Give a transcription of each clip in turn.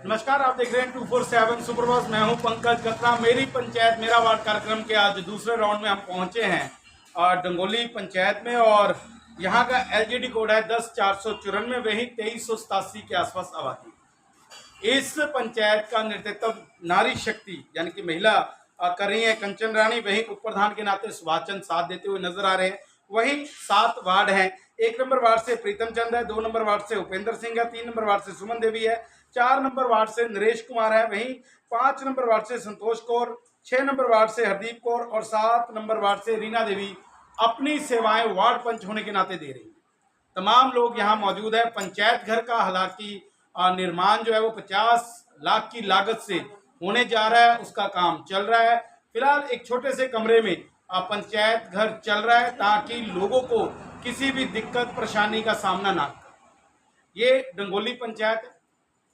नमस्कार, आप देख रहे हैं 247 सुपरफास्ट। मैं हूं पंकज कतरा। मेरी पंचायत मेरा वार्ड कार्यक्रम के आज दूसरे राउंड में हम पहुंचे हैं और डंगोली पंचायत में, और यहां का एलजीडी कोड है 10,494, वही 2387 के आसपास आबादी। इस पंचायत का नेतृत्व नारी शक्ति यानी कि महिला कर रही है कंचन रानी। वही उप प्रधान के नाते सुभाष चंद्र साथ देते हुए नजर आ रहे हैं। वही 7 वार्ड हैं। 1 नंबर वार्ड से प्रीतम चंद है, 2 नंबर वार्ड से उपेंद्र सिंह है, 3 नंबर वार्ड से सुमन देवी है, 4 नंबर वार्ड से नरेश कुमार है, वहीं 5 नंबर वार्ड से संतोष कौर, 6 नंबर वार्ड से हरदीप कौर और 7 नंबर वार्ड से रीना देवी अपनी सेवाएं वार्ड पंच होने के नाते दे रही हैं। तमाम लोग यहाँ मौजूद है। पंचायत घर का हालांकि निर्माण जो है वो 50 लाख की लागत से होने जा रहा है, उसका काम चल रहा है। फिलहाल एक छोटे से कमरे में पंचायत घर चल रहा है ताकि लोगों को किसी भी दिक्कत परेशानी का सामना ना कर। ये डंगोली पंचायत है।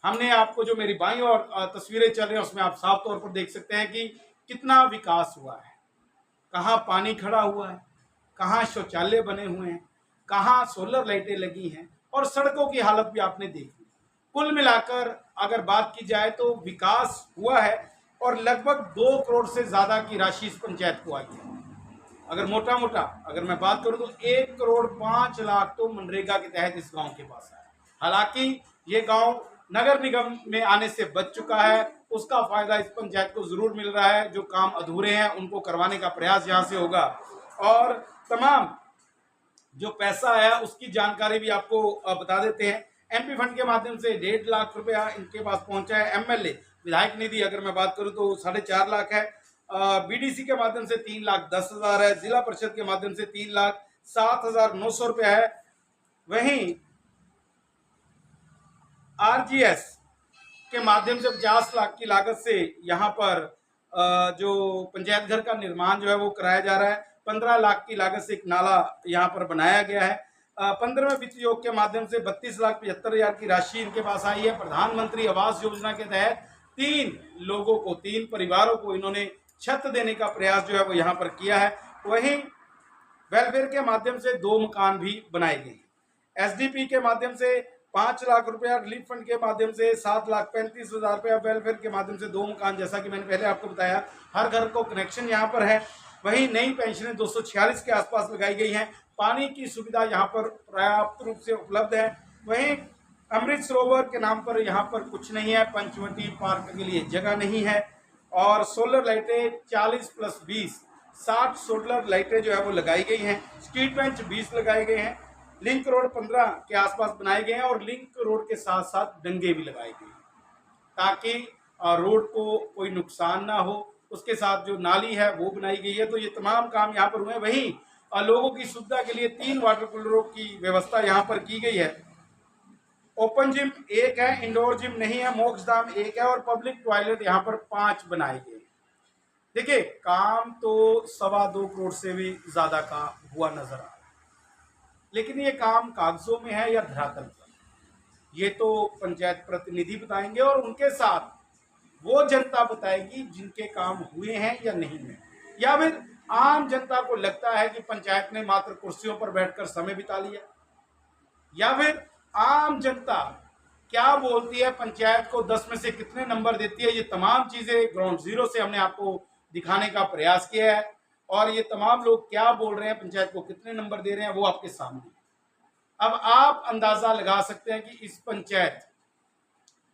हमने आपको जो मेरी बाईं और तस्वीरें चल रही हैं उसमें आप साफ तौर पर देख सकते हैं कि कितना विकास हुआ है। कहाँ पानी खड़ा हुआ है, कहाँ शौचालय बने हुए हैं, कहाँ सोलर लाइटें लगी हैं, और सड़कों की हालत भी आपने देखी। कुल मिलाकर अगर बात की जाए तो विकास हुआ है और लगभग 2 करोड़ से ज़्यादा की राशि इस पंचायत को आई है। अगर मोटा मोटा अगर मैं बात करूं तो 1 करोड़ 5 लाख तो मनरेगा के तहत इस गांव के पास है। हालांकि ये गांव नगर निगम में आने से बच चुका है, उसका फायदा इस पंचायत को जरूर मिल रहा है। जो काम अधूरे हैं उनको करवाने का प्रयास यहाँ से होगा, और तमाम जो पैसा है उसकी जानकारी भी आपको बता देते हैं। एमपी फंड के माध्यम से 1.5 लाख रुपया इनके पास पहुंचा है। एमएलए विधायक निधि अगर मैं बात करूं तो 4.5 लाख है। बीडीसी के माध्यम से 3,10,000 है। जिला परिषद के माध्यम से 3,07,900 रुपया है। वहीं आरजीएस के माध्यम से 50 लाख की लागत से यहाँ पर जो पंचायत घर का निर्माण जो है वो कराया जा रहा है। 15 लाख की लागत से एक नाला यहाँ पर बनाया गया है। 15वें वित्त योग के माध्यम से 32,75,000 की राशि इनके पास आई है। प्रधानमंत्री आवास योजना के तहत 3 लोगों को, 3 परिवारों को इन्होंने छत देने का प्रयास जो है वो यहाँ पर किया है। वहीं वेलफेयर के माध्यम से 2 मकान भी बनाए गए हैं। एसडीपी के माध्यम से 5 लाख रुपया, रिलीफ फंड के माध्यम से 7,35,000 रुपया, वेलफेयर के माध्यम से 2 मकान, जैसा कि मैंने पहले आपको बताया। हर घर को कनेक्शन यहाँ पर है। वहीं नई पेंशनें 246 के आसपास लगाई गई हैं। पानी की सुविधा यहाँ पर पर्याप्त रूप से उपलब्ध है। वहीं अमृत सरोवर के नाम पर यहाँ पर कुछ नहीं है। पंचवटी पार्क के लिए जगह नहीं है। और सोलर लाइटें 40+20 60 सोलर लाइटें जो है वो लगाई गई हैं। स्ट्रीट बेंच 20 लगाए गए हैं। लिंक रोड 15 के आसपास बनाए गए हैं और लिंक रोड के साथ साथ डंगे भी लगाए गए हैं ताकि रोड को कोई नुकसान ना हो। उसके साथ जो नाली है वो बनाई गई है। तो ये तमाम काम यहाँ पर हुए। वहीं लोगों की सुविधा के लिए 3 वाटर कूलरों की व्यवस्था यहाँ पर की गई है। ओपन जिम 1 है, इंडोर जिम नहीं है। मोक्षधाम 1 है और पब्लिक टॉयलेट यहाँ पर 5 बनाए गए। देखिए, काम तो 2.25 करोड़ से भी ज्यादा का हुआ नजर आ रहा है, लेकिन ये काम कागजों में है या धरातल पर, ये तो पंचायत प्रतिनिधि बताएंगे और उनके साथ वो जनता बताएगी जिनके काम हुए हैं या नहीं हुए। या फिर आम जनता को लगता है कि पंचायत ने मात्र कुर्सियों पर बैठकर समय बिता लिया, या फिर आम जनता क्या बोलती है, पंचायत को 10 में से कितने नंबर देती है। ये तमाम चीजें ग्राउंड जीरो से हमने आपको दिखाने का प्रयास किया है, और ये तमाम लोग क्या बोल रहे हैं, पंचायत को कितने नंबर दे रहे हैं, वो आपके सामने। अब आप अंदाजा लगा सकते हैं कि इस पंचायत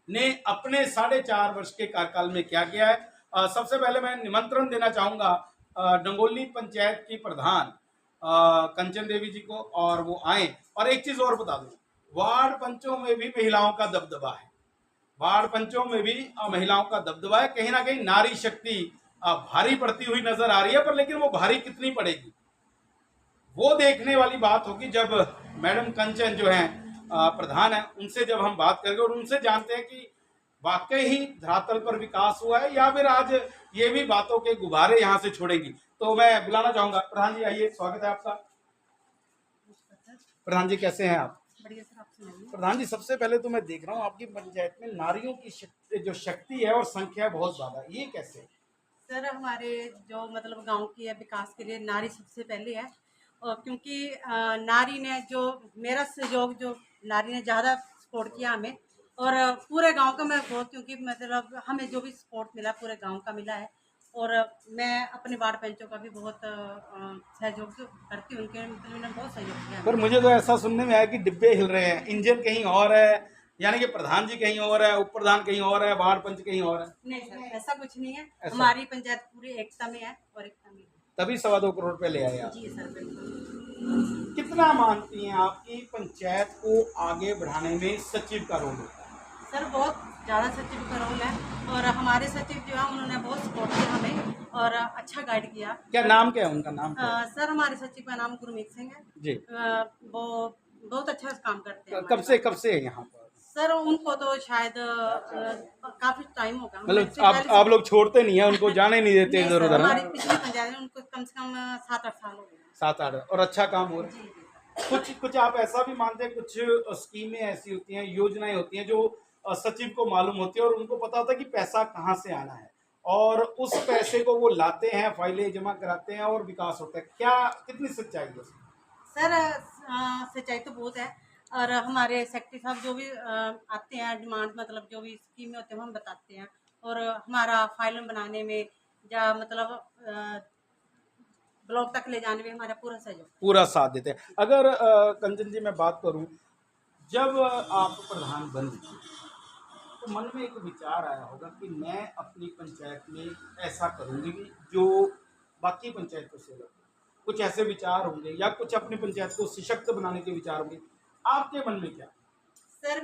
ने अपने 4.5 वर्ष के कार्यकाल में क्या किया है। सबसे पहले मैं निमंत्रण देना चाहूंगा डंगोली पंचायत की प्रधान कंचन देवी जी को, और वो आए। और एक चीज और बता दूं, वार्ड पंचों में भी महिलाओं का दबदबा है। वार्ड पंचों में भी महिलाओं का दबदबा है। कहीं ना कहीं नारी शक्ति भारी पड़ती हुई नजर आ रही है, पर लेकिन वो भारी कितनी पड़ेगी वो देखने वाली बात होगी जब मैडम कंचन जो है प्रधान है, उनसे जब हम बात करेंगे और उनसे जानते हैं कि वाकई ही धरातल पर विकास हुआ है या फिर आज ये भी बातों के गुब्बारे यहाँ से छोड़ेंगी। तो मैं बुलाना चाहूंगा प्रधान जी, आइए, स्वागत है आपका। प्रधान जी, कैसे हैं आप? बढ़िया सर, आप सुनाइए। प्रधान जी, सबसे पहले तो मैं देख रहा हूँ आपकी पंचायत में नारियों की जो शक्ति है और संख्या बहुत ज्यादा, ये कैसे? सर, हमारे जो मतलब गांव की विकास के लिए नारी सबसे पहले है। और क्योंकि नारी ने जो मेरा सहयोग, जो नारी ने ज़्यादा सपोर्ट किया हमें, और पूरे गांव का मैं बहुत, क्योंकि मतलब हमें जो भी सपोर्ट मिला पूरे गांव का मिला है। और मैं अपने वार्ड पंचों का भी बहुत सहयोग करती हूँ, उनके मतलब उन्होंने बहुत सहयोग किया पर हमें। मुझे तो ऐसा सुनने में आया कि डिब्बे हिल रहे हैं, इंजन कहीं और है, यानी कि प्रधान जी कहीं और है, उप प्रधान कहीं और है, वार्ड पंच कहीं और है। नहीं सर, ऐसा कुछ नहीं है। ऐसा हमारी पंचायत पूरी एकता में है और एकता में है। तभी 2.25 करोड़ रुपए ले आए आप। जी सर, बिल्कुल। कितना मानती हैं आपकी पंचायत को आगे बढ़ाने में सचिव का रोल होता है? सर बहुत ज़्यादा सचिव का रोल है, और हमारे सचिव जो है उन्होंने बहुत सपोर्ट किया हमें और अच्छा गाइड किया। क्या नाम क्या है उनका, नाम क्या है? सर हमारे सचिव का नाम गुरमीत सिंह है। जी। वो बहुत अच्छा काम करते हैं कब हमारे से गाँव कब में। से है यहाँ पर? सर उनको तो शायद काफ़ी टाइम होगा, हम मतलब इससे पहले आप लोग छोड़ते नहीं है उनको, जाने नहीं देते नहीं इधर सर, उधर, हमारी है? पिछली पंचायत में उनको कम से कम 7-8 साल हो गए हैं। 7-8, और अच्छा काम हो रहा जी है। जी। कुछ कुछ आप ऐसा भी मानते हैं, कुछ स्कीमें ऐसी होती हैं, योजनाएं होती हैं जो सचिव को मालूम होती है और उनको पता होता है कि पैसा कहाँ से आना है, और उस पैसे को वो लाते हैं, फाइलें जमा कराते हैं और विकास होता है। क्या कितनी सच्चाई है उसमें? सर सच्चाई तो बहुत है, और हमारे सेक्रेटरी साहब जो भी आते हैं डिमांड, मतलब जो भी स्कीमें होते हैं वो हम बताते हैं, और हमारा फाइल बनाने में या मतलब ब्लॉक तक ले जाने में हमारा पूरा सहयोग। पूरा साथ देते हैं। अगर कंचन जी मैं बात करूं, जब आप प्रधान बने तो मन में एक विचार आया होगा कि मैं अपनी पंचायत में ऐसा करूंगी जो बाकी पंचायतों से अलग हो। कुछ ऐसे विचार होंगे या कुछ अपनी पंचायत को सशक्त बनाने के विचार होंगे, आपके मन में क्या? सर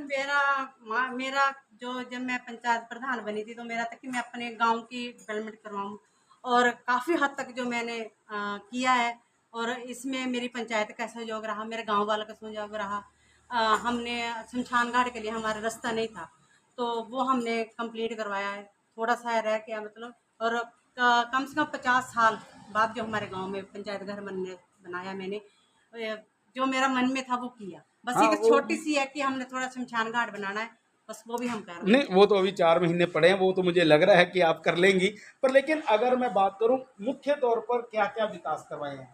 मेरा जो जब मैं पंचायत प्रधान बनी थी तो मेरा था कि मैं अपने गांव की डेवलपमेंट करवाऊं, और काफ़ी हद तक जो मैंने किया है, और इसमें मेरी पंचायत का सहयोग रहा, मेरे गांव वालों का सहयोग रहा। हमने शमशान घाट के लिए हमारा रास्ता नहीं था, तो वो हमने कंप्लीट करवाया है। थोड़ा सा रह गया मतलब, और कम से कम 50 साल बाद जो हमारे गांव में पंचायत घर बनाया मैंने। जो मेरा मन में था वो किया। बस हाँ, एक वो छोटी सी है कि हमने थोड़ा शमशान घाट बनाना है, बस वो भी हम कर रहे हैं। नहीं, वो तो अभी 4 महीने पड़े हैं, वो तो मुझे लग रहा है कि आप कर लेंगी। पर लेकिन अगर मैं बात करूं मुख्य तौर पर क्या क्या विकास करवाए हैं,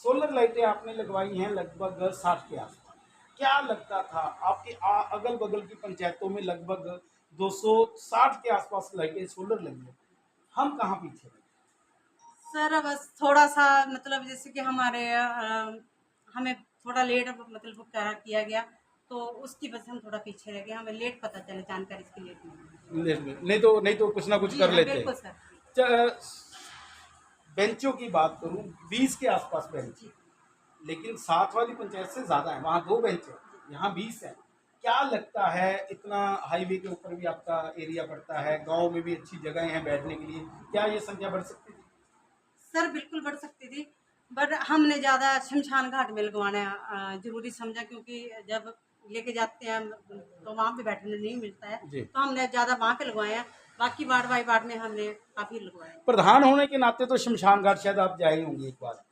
सोलर लाइटें आपने लगवाई हैं लगभग 60 के आसपास। क्या लगता था आपके अगल बगल की पंचायतों में लगभग 260 के आसपास लाइटें सोलर लगी हैं, हम कहाँ पीछे रहे? सर बस थोड़ा सा मतलब जैसे कि हमारे हमें थोड़ा लेट मतलब किया गया, तो उसकी वजह से हम थोड़ा पीछे रह गए, हमें लेट पता चला, जानकारी इसकी लेट मिली। नहीं तो कुछ ना कुछ जी कर हाँ, लेते। बिल्कुल सर। बेंचों की बात करूं, 20 के आसपास बेंच, जी लेकिन साथ वाली पंचायत से ज्यादा है, वहाँ 2 बेंच है, यहाँ 20 है। क्या लगता है, इतना हाईवे के ऊपर भी आपका एरिया पड़ता है, गांव में भी अच्छी जगह हैं बैठने के लिए, क्या ये संख्या बढ़ सकती थी? सर, बिल्कुल बढ़ सकती थी, बट हमने ज़्यादा शमशान घाट में लगवाना ज़रूरी समझा, क्योंकि जब लेके जाते हैं तो वहाँ पे बैठने नहीं मिलता है, जी। तो हमने ज़्यादा वहाँ पे लगवाया। बाकी वार्ड बाई वार्ड में हमने काफ़ी लगवाया। प्रधान होने के नाते तो शमशान घाट शायद आप जाए होंगे एक बार,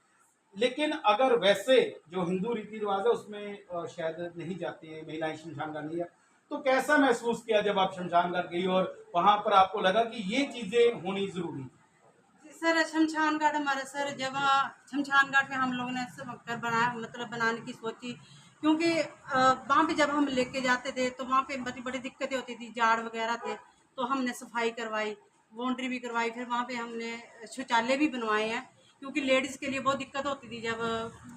लेकिन अगर वैसे जो हिंदू रीति रिवाज है उसमें शायद नहीं जाती है महिलाएं शमशान घाट, नहीं है, तो कैसा महसूस किया जब आप शमशान घाट गई और वहां पर आपको लगा कि ये चीजें होनी जरूरी है? सर शमशान घाट हमारा, सर जब शमशान घाट में हम लोगों ने सब घर बनाया, मतलब बनाने की सोची, क्योंकि वहाँ पे जब हम लेके जाते थे तो वहाँ पे बड़ी बड़ी दिक्कतें होती थी, जाड़ वगैरह थे, तो हमने सफाई करवाई, बाउंड्री भी करवाई, फिर वहाँ पे हमने शौचालय भी बनवाए हैं, क्योंकि लेडीज़ के लिए बहुत दिक्कत होती थी जब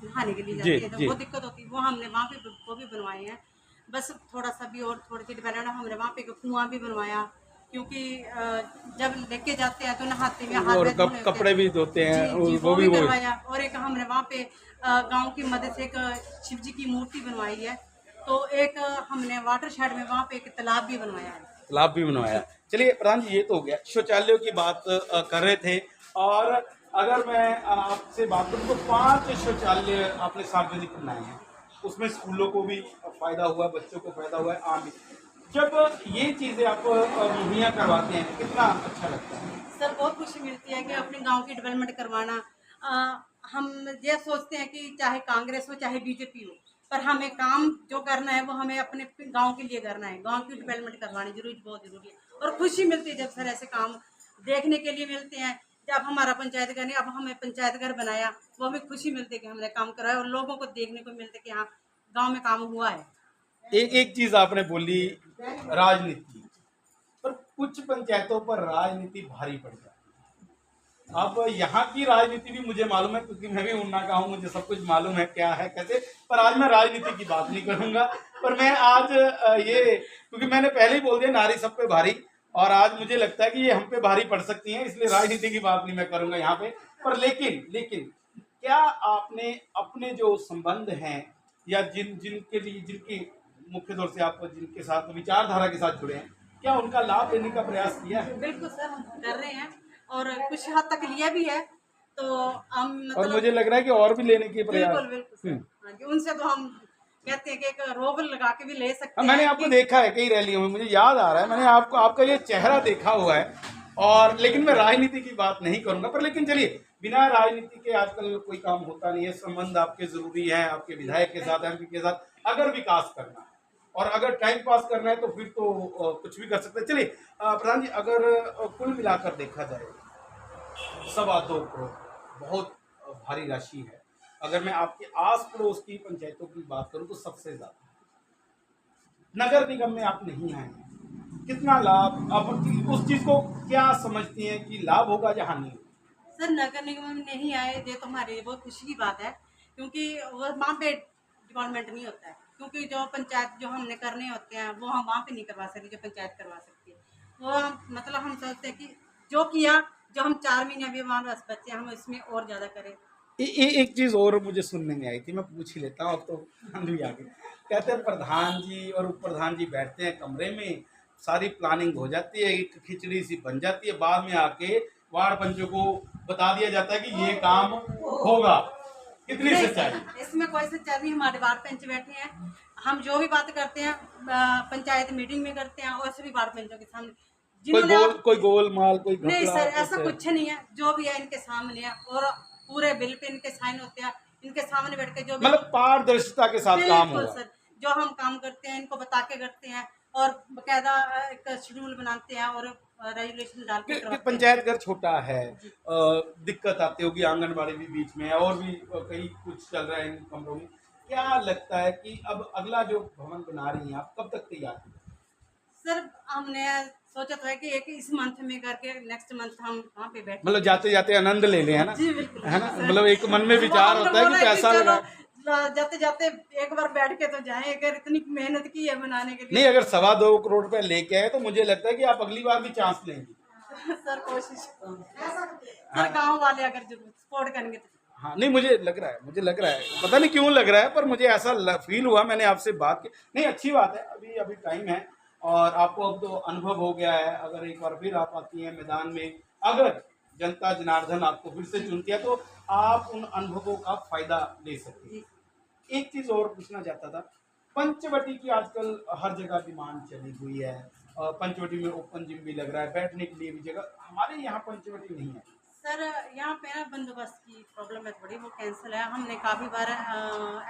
नहाने के लिए जी जाती है तो जी। बहुत दिक्कत होती है, वो हमने वहाँ पे वो भी बनवाए हैं। बस थोड़ा सा भी और थोड़ी सी डेवलपमेंट, हमने वहाँ पे एक कुआं भी बनवाया, क्योंकि जब लेके जाते हैं तो नहाते में हाथ और पैर धोने होते कपड़े हैं। भी धोते हैं, जी जी, वो वो भी भी वो करवाया, और एक हमने वहाँ पे गांव की मदद से एक शिव जी की मूर्ति बनवाई है, तो एक हमने वाटर शेड में वहाँ पे एक तालाब भी बनवाया है। तालाब भी बनवाया। जी चलिए प्रधान जी, ये तो हो गया, शौचालयों की बात कर रहे थे, और अगर मैं आपसे बात करूँ तो 5 शौचालय आपने सार्वजनिक बनाए हैं, उसमें स्कूलों को भी फायदा हुआ है, बच्चों को फायदा हुआ है, आम भी। जब ये चीजें आप मुहैया करवाते हैं कितना अच्छा लगता है? सर, बहुत खुशी मिलती है कि अपने गांव की डेवलपमेंट करवाना। हम ये सोचते हैं कि चाहे कांग्रेस हो चाहे बीजेपी हो, पर हमें काम जो करना है वो हमें अपने गांव के लिए करना है, गांव की डेवलपमेंट करवानी जरूरी, बहुत जरूरी है, और खुशी मिलती है जब सर ऐसे काम देखने के लिए मिलते हैं। जब हमारा पंचायत घर नहीं, अब हमें पंचायत घर बनाया, वो हमें खुशी मिलती है कि हमने काम कराया, और लोगों को देखने को मिलता है कि हाँ, गाँव में काम हुआ है। एक एक चीज आपने बोली, राजनीति, पर कुछ पंचायतों पर राजनीति भारी पड़ जाती है। अब यहाँ की राजनीति भी मुझे मालूम है, क्योंकि मैं भी उन्ना का हूँ, मुझे सब कुछ मालूम है क्या है कैसे। पर आज मैं राजनीति की बात नहीं करूंगा। पर मैं आज ये, क्योंकि मैंने पहले ही बोल दिया नारी सब पे भारी, और आज मुझे लगता है कि ये हम पे भारी पड़ सकती हैं, इसलिए राजनीति की बात नहीं मैं करूंगा यहाँ पे। पर लेकिन क्या आपने अपने जो संबंध हैं या जिनके लिए, जिनकी मुख्य तौर से आप जिनके साथ विचारधारा के साथ जुड़े हैं, क्या उनका लाभ लेने का प्रयास किया है? बिल्कुल सर, हम कर रहे हैं और कुछ हद तक लिया भी है। तो हम और मुझे लग रहा है कि और भी लेने की प्रयास। बिल्कुल बिल्कुल सर। हाँ जी, उनसे तो हम कहते हैं कि एक रोब लगा के भी ले सकते हैं। मैंने आपको देखा है कई रैलियों में, मुझे याद आ रहा है, मैंने आपको आपका ये चेहरा देखा हुआ है। और लेकिन मैं राजनीति की बात नहीं करूंगा। पर लेकिन चलिए, बिना राजनीति के आजकल कोई काम होता नहीं है। संबंध आपके जरूरी है, आपके विधायक के साथ, एमपी के साथ, अगर विकास करना है और अगर टाइम पास करना है तो फिर तो कुछ भी कर सकते हैं। चलिए प्रधान जी, अगर कुल मिलाकर देखा जाए 2.25 करोड़ बहुत भारी राशि है। अगर मैं आपके आस पड़ोस की पंचायतों की बात करूं तो सबसे ज्यादा। नगर निगम में आप नहीं आए, कितना लाभ, आप उस चीज को क्या समझती हैं कि लाभ होगा या हानि होगी? सर, नगर निगम में नहीं आए ये तो हमारे लिए बहुत खुशी की बात है, क्योंकि वो वहाँ पे डिपार्टमेंट नहीं होता है। क्योंकि जो पंचायत जो हमने करने होते हैं वो हम वहाँ पे नहीं करवा सकते, जो पंचायत करवा सकती है। वो मतलब हम सोचते हैं कि जो किया, जो हम 4 महीने अभी हमारे पास बच्चे हम इसमें और ज़्यादा करें। एक चीज और मुझे सुनने में आई थी, मैं पूछ ही लेता हूँ, अब तो हम भी आ गए। कहते हैं प्रधान जी और उप प्रधान जी बैठते हैं कमरे में, सारी प्लानिंग हो जाती है, एक खिचड़ी सी बन जाती है, बाद में आके वार्ड पंचों को बता दिया जाता है कि ये काम होगा। कितनी नहीं सच्चाई? सर, इसमें कोई सच्चाई नहीं। हमारे वार्ड पंच बैठे हैं, हम जो भी बात करते हैं पंचायत मीटिंग में करते हैं और सभी वार्ड पंचों के सामने। कोई गोलमाल, कोई नहीं घपला सर, ऐसा ऐसे? कुछ नहीं है। जो भी है इनके सामने है और पूरे बिल पे इनके साइन होते हैं, इनके सामने बैठ के जो भी मतलब पारदर्शिता के साथ काम बिल्कुल होगा। सर, जो हम काम करते हैं इनको बता के करते हैं और बकायदा एक शेड्यूल बनाते हैं और रेजुलेशन डाल के कि करवाते हैं। पंचायत घर छोटा है, दिक्कत आती होगी, आंगनबाड़ी भी बीच में है और भी कई कुछ चल रहा है इन कमरों में। क्या लगता है कि अब अगला जो भवन बना रही हैं आप, कब तक तैयार होगा? सर, हमने सोचा था कि एक इस मंथ में करके नेक्स्ट मंथ हम वहाँ पे बैठे। मतलब जाते जाते आनंद ले लें, है ना? जी बिल्कुल, है ना? सर। मतलब एक मन में विचार हमने होता है बोला कि पैसा चलो, लगा। जाते जाते एक बार बैठ के तो जाएं, अगर इतनी मेहनत की है बनाने के लिए। नहीं, अगर 2.25 करोड़ रुपए लेके आए तो मुझे लगता है कि आप अगली बार भी चांस लेंगे। सर कोशिश सर, गांव वाले अगर जरूर सपोर्ट करेंगे तो। हाँ, नहीं मुझे लग रहा है, पता नहीं क्यों लग रहा है, पर मुझे ऐसा फील हुआ, मैंने आपसे बात की। नहीं, अच्छी बात है, अभी टाइम है और आपको अब तो अनुभव हो गया है। अगर एक बार फिर आप आती हैं मैदान में, अगर जनता जनार्दन आपको फिर से चुनती है तो आप उन अनुभवों का फायदा ले सकते हैं। एक चीज और पूछना चाहता था, पंचवटी की आजकल हर जगह डिमांड चली हुई है। पंचवटी में ओपन जिम भी लग रहा है, बैठने के लिए भी जगह, हमारे यहाँ पंचवटी नहीं है। सर, यहाँ पे ना बंदोबस्त की प्रॉब्लम है थोड़ी, वो कैंसिल है। हमने काफ़ी बार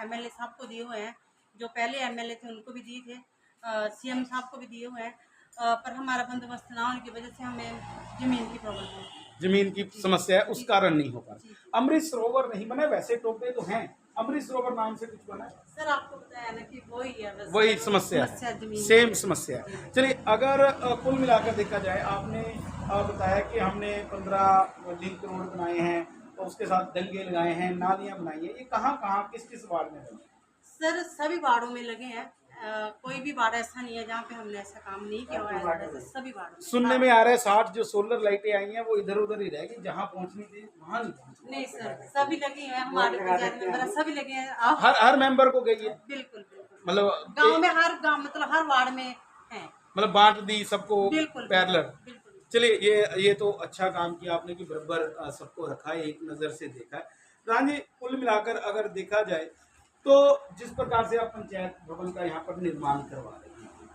एमएलए साहब को दिए हुए हैं, जो पहले एमएलए थे उनको भी दिए थे, सीएम साहब को भी दिए हुए हैं, पर हमारा बंदोबस्त ना होने की वजह से हमें ज़मीन की प्रॉब्लम है। जमीन की समस्या है, उस कारण नहीं हो पा जी। रहा। अमृत सरोवर नहीं बना, वैसे टोपे तो हैं, अमृत सरोवर नाम से कुछ बना है? सर, आपको बताया ना कि वही है, बस वही समस्या जमीन है, सेम समस्या है। चलिए, अगर कुल मिलाकर देखा जाए, आपने बताया कि हमने 15 लिंक रोड बनाए हैं और उसके साथ डंगे लगाए हैं, नालियां बनाई हैं, ये कहाँ किस किस वार्ड में बने? सर, सभी वार्डों में लगे हैं। कोई भी वार्ड ऐसा नहीं है जहाँ पे हमने ऐसा काम नहीं किया हुआ है, वैसे सभी वार्डों में। सुनने में आ रहा है 60 जो सोलर लाइटें आई हैं वो इधर उधर ही रहेगी, जहाँ पहुंचनी थी वहाँ नहीं पहुंची। नहीं सर, सभी लगे हैं, हमारे पंचायत मेंबर सभी लगे हैं। आप हर मेंबर को गई है, बिल्कुल बिल्कुल, मतलब गांव में हर गांव मतलब हर वार्ड में है, मतलब बांट दी सबको बिल्कुल पैरेलल। बिल्कुल। चलिए, ये तो अच्छा काम किया आपने कि बराबर सबको रखा है, एक नज़र से देखा है। रानी जी, कुल मिलाकर अगर देखा जाए तो जिस प्रकार से आप पंचायत भवन का यहाँ पर निर्माण करवा रहे हैं,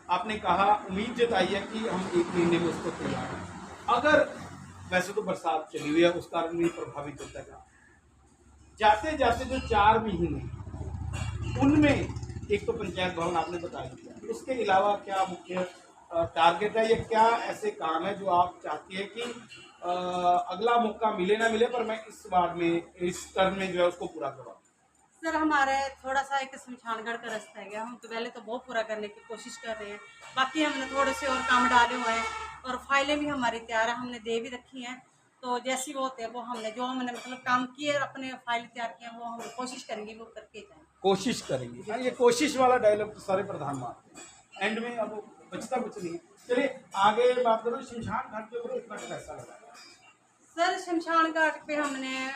आपने कहा, उम्मीद जताई है कि हम 1 महीने में उसको तैयार हैं। अगर वैसे तो बरसात चली हुई है, उस कारण भी प्रभावित होता है, जाते जाते जो 4 महीने, उनमें एक तो पंचायत भवन आपने बता दिया, उसके अलावा क्या मुख्य टारगेट है या क्या ऐसे काम है जो आप चाहती है कि अगला मौका मिले ना मिले पर मैं इस वार्ड में, इस टर्म में जो है उसको पूरा करवाऊँ? सर हमारे थोड़ा सा एक शमशानगढ़ का रास्ता है गया, हम तो पहले तो बहुत पूरा करने की कोशिश कर रहे हैं, बाकी हमने थोड़े से और काम डाले हुए हैं और फाइलें भी हमारी तैयार है, हमने दे भी रखी हैं। तो जैसी वो होते हैं वो हमने जो हमने मतलब काम किए और अपने फाइल तैयार किए हैं वो हम कोशिश करेंगे वो करके जाएं। कोशिश करेंगे। हाँ, ये कोशिश वाला डायलॉग तो सारे प्रधान मारते हैं, एंड में अब बचता कुछ नहीं है। चलिए आगे बात करो, शमशान घाट के ऊपर कितना पैसा लगा? सर शमशान घाट पे हमने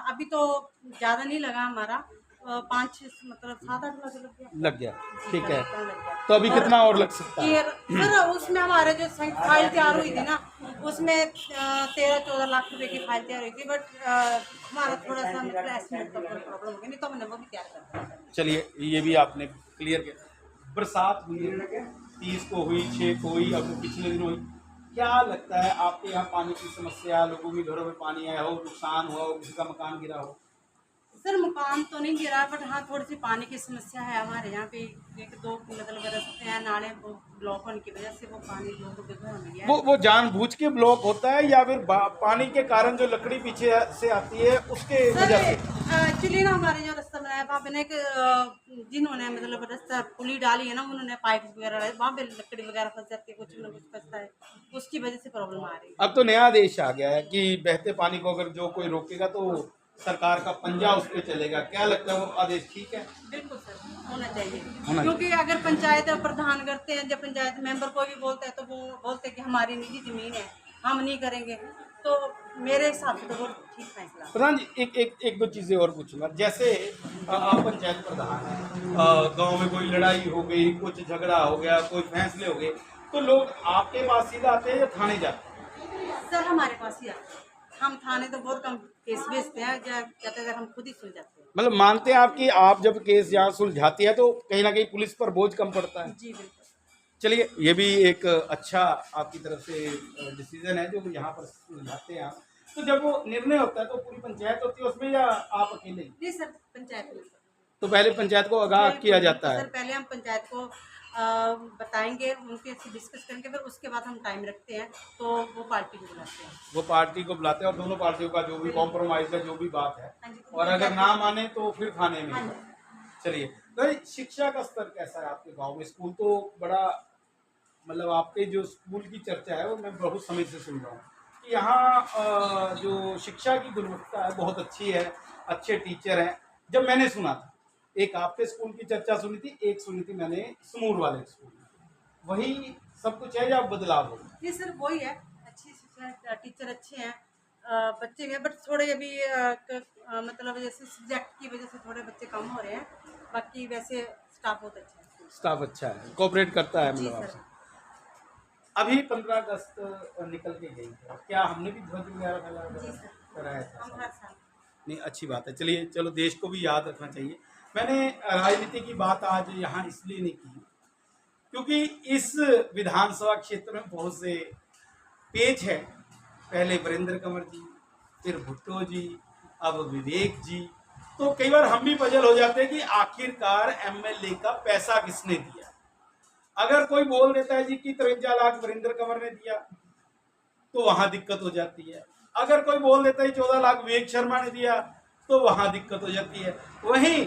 अभी तो ज़्यादा नहीं लगा हमारा, 5 मतलब 7-8 लाख लग गया। लग गया, जी ठीक सर, है। इतना लग गया। तो अभी कितना और लग सकता है? सर उसमें हमारे जो फाइल तैयार हुई थी ना, उसमें 13-14 लाख रुपए की फाइल तैयार हुई थी, बट हमारा थोड़ा सा मतलब एस्टिमेट का प्रॉब्लम हो गया, नहीं तो हमने वो भी तैयार कर दिया। चलिए ये भी आपने क्लियर किया। बरसात हुई है, 30 को हुई, 6 को हुई, अब पिछले दिन हुई। क्या लगता है आपके यहाँ पानी की समस्या, लोगों के घरों में पानी आया हो, नुकसान हुआ हो, किसी का मकान गिरा हो? सर मकान तो नहीं गिरा, बट हाँ थोड़ी सी पानी की समस्या है हमारे यहाँ पे। 1-2 मतलब रास्ते हैं, नाले वो ब्लॉक होने की वजह से वो पानी लोगों के घरों में गया है। वो जानबूझ के ब्लॉक होता है या फिर पानी के कारण जो लकड़ी पीछे से आती है उसके सर वजह से? एक्चुअली ना हमारे जो रास्ता बनाया वहाँ पे ना एक जिन्होंने मतलब रास्ता पुली डाली है ना, उन्होंने पाइप वगैरह डाली, वहाँ पे लकड़ी वगैरह फंस जाती है, कुछ ना कुछ फंसता है, उसकी वजह से प्रॉब्लम आ रही है। अब तो नया आदेश आ गया है कि बहते पानी को अगर जो कोई रोकेगा तो सरकार का पंजा उस पर चलेगा। क्या लगता है वो आदेश ठीक है? बिल्कुल सर, होना चाहिए। होना क्योंकि अगर पंचायत प्रधान करते हैं, जब पंचायत मेंबर कोई भी बोलता है तो वो बोलते हैं कि हमारी निजी जमीन है, हम नहीं करेंगे, तो मेरे हिसाब से तो वो ठीक फैसला। प्रधान जी एक दो चीज़ें और पूछूंगा। जैसे आप पंचायत प्रधान हैं, गांव में कोई लड़ाई हो गई, कुछ झगड़ा हो गया, कोई फैसले हो गए, तो लोग आपके पास सीधा आते हैं या थाने जाते हैं? सर हमारे पास ही आते हैं, हम थाने तो बहुत कम केस भेजते हैं, कहते हैं हम खुद ही सुलझाते हैं। मतलब मानते हैं आप कि आप जब केस यहाँ सुलझाती है तो कहीं ना कहीं पुलिस पर बोझ कम पड़ता है? जी बिल्कुल। चलिए ये भी एक अच्छा आपकी तरफ से डिसीजन है जो यहाँ पर सुलझाते हैं आप। तो जब वो निर्णय होता है तो पूरी पंचायत होती है उसमें या आप अकेले ही? नहीं सर, पंचायत में सर। तो पहले पंचायत को आगाह किया जाता सर है? पहले हम पंचायत को बताएंगे, उनके से डिस्कस करेंगे, फिर उसके बाद हम टाइम रखते हैं तो वो पार्टी को बुलाते हैं। वो पार्टी को बुलाते हैं और दोनों पार्टियों का जो भी कॉम्प्रोमाइज है, जो भी बात है, हाँ जी, तो और अगर ना माने तो फिर थाने में। हाँ जी। चलिए तो शिक्षा का स्तर कैसा है आपके गांव में? स्कूल तो बड़ा, मतलब आपके जो स्कूल की चर्चा है वो मैं बहुत समय से सुन रहा हूँ कि यहाँ जो शिक्षा की गुणवत्ता है बहुत अच्छी है, अच्छे टीचर हैं। जब मैंने सुना था, एक आपके स्कूल की चर्चा सुनी थी, एक सुनी थी मैंने समूर वाले स्कूल में, वही सब कुछ है या बदलाव हो? जी सर वही है, अच्छी शिक्षा, टीचर अच्छे हैं, बच्चे भी हैं, बट थोड़े अभी मतलब जैसे सब्जेक्ट की वजह से थोड़े बच्चे कम हो रहे हैं, बाकी वैसे स्टाफ बहुत अच्छा है। स्टाफ अच्छा है, कोऑपरेट करता है जी मतलब सर। आपसे? अभी 15 अगस्त निकल के गई है, क्या हमने भी ध्वज वगैरह जी सर, कराया था? हम हर साल। नहीं, अच्छी बात है। चलिए चलो, देश को भी याद रखना चाहिए। मैंने राजनीति की बात आज यहाँ इसलिए नहीं की क्योंकि इस विधानसभा क्षेत्र में बहुत से पेच है। पहले वीरेंद्र कंवर जी, फिर भुट्टो जी, अब विवेक जी। तो कई बार हम भी पजल हो जाते हैं कि आखिरकार एमएलए का पैसा किसने दिया। अगर कोई बोल देता है जी कि 53 लाख वीरेंद्र कंवर ने दिया तो वहां दिक्कत हो जाती है। अगर कोई बोल देता है 14 लाख विवेक शर्मा ने दिया तो वहां दिक्कत हो जाती है। वहीं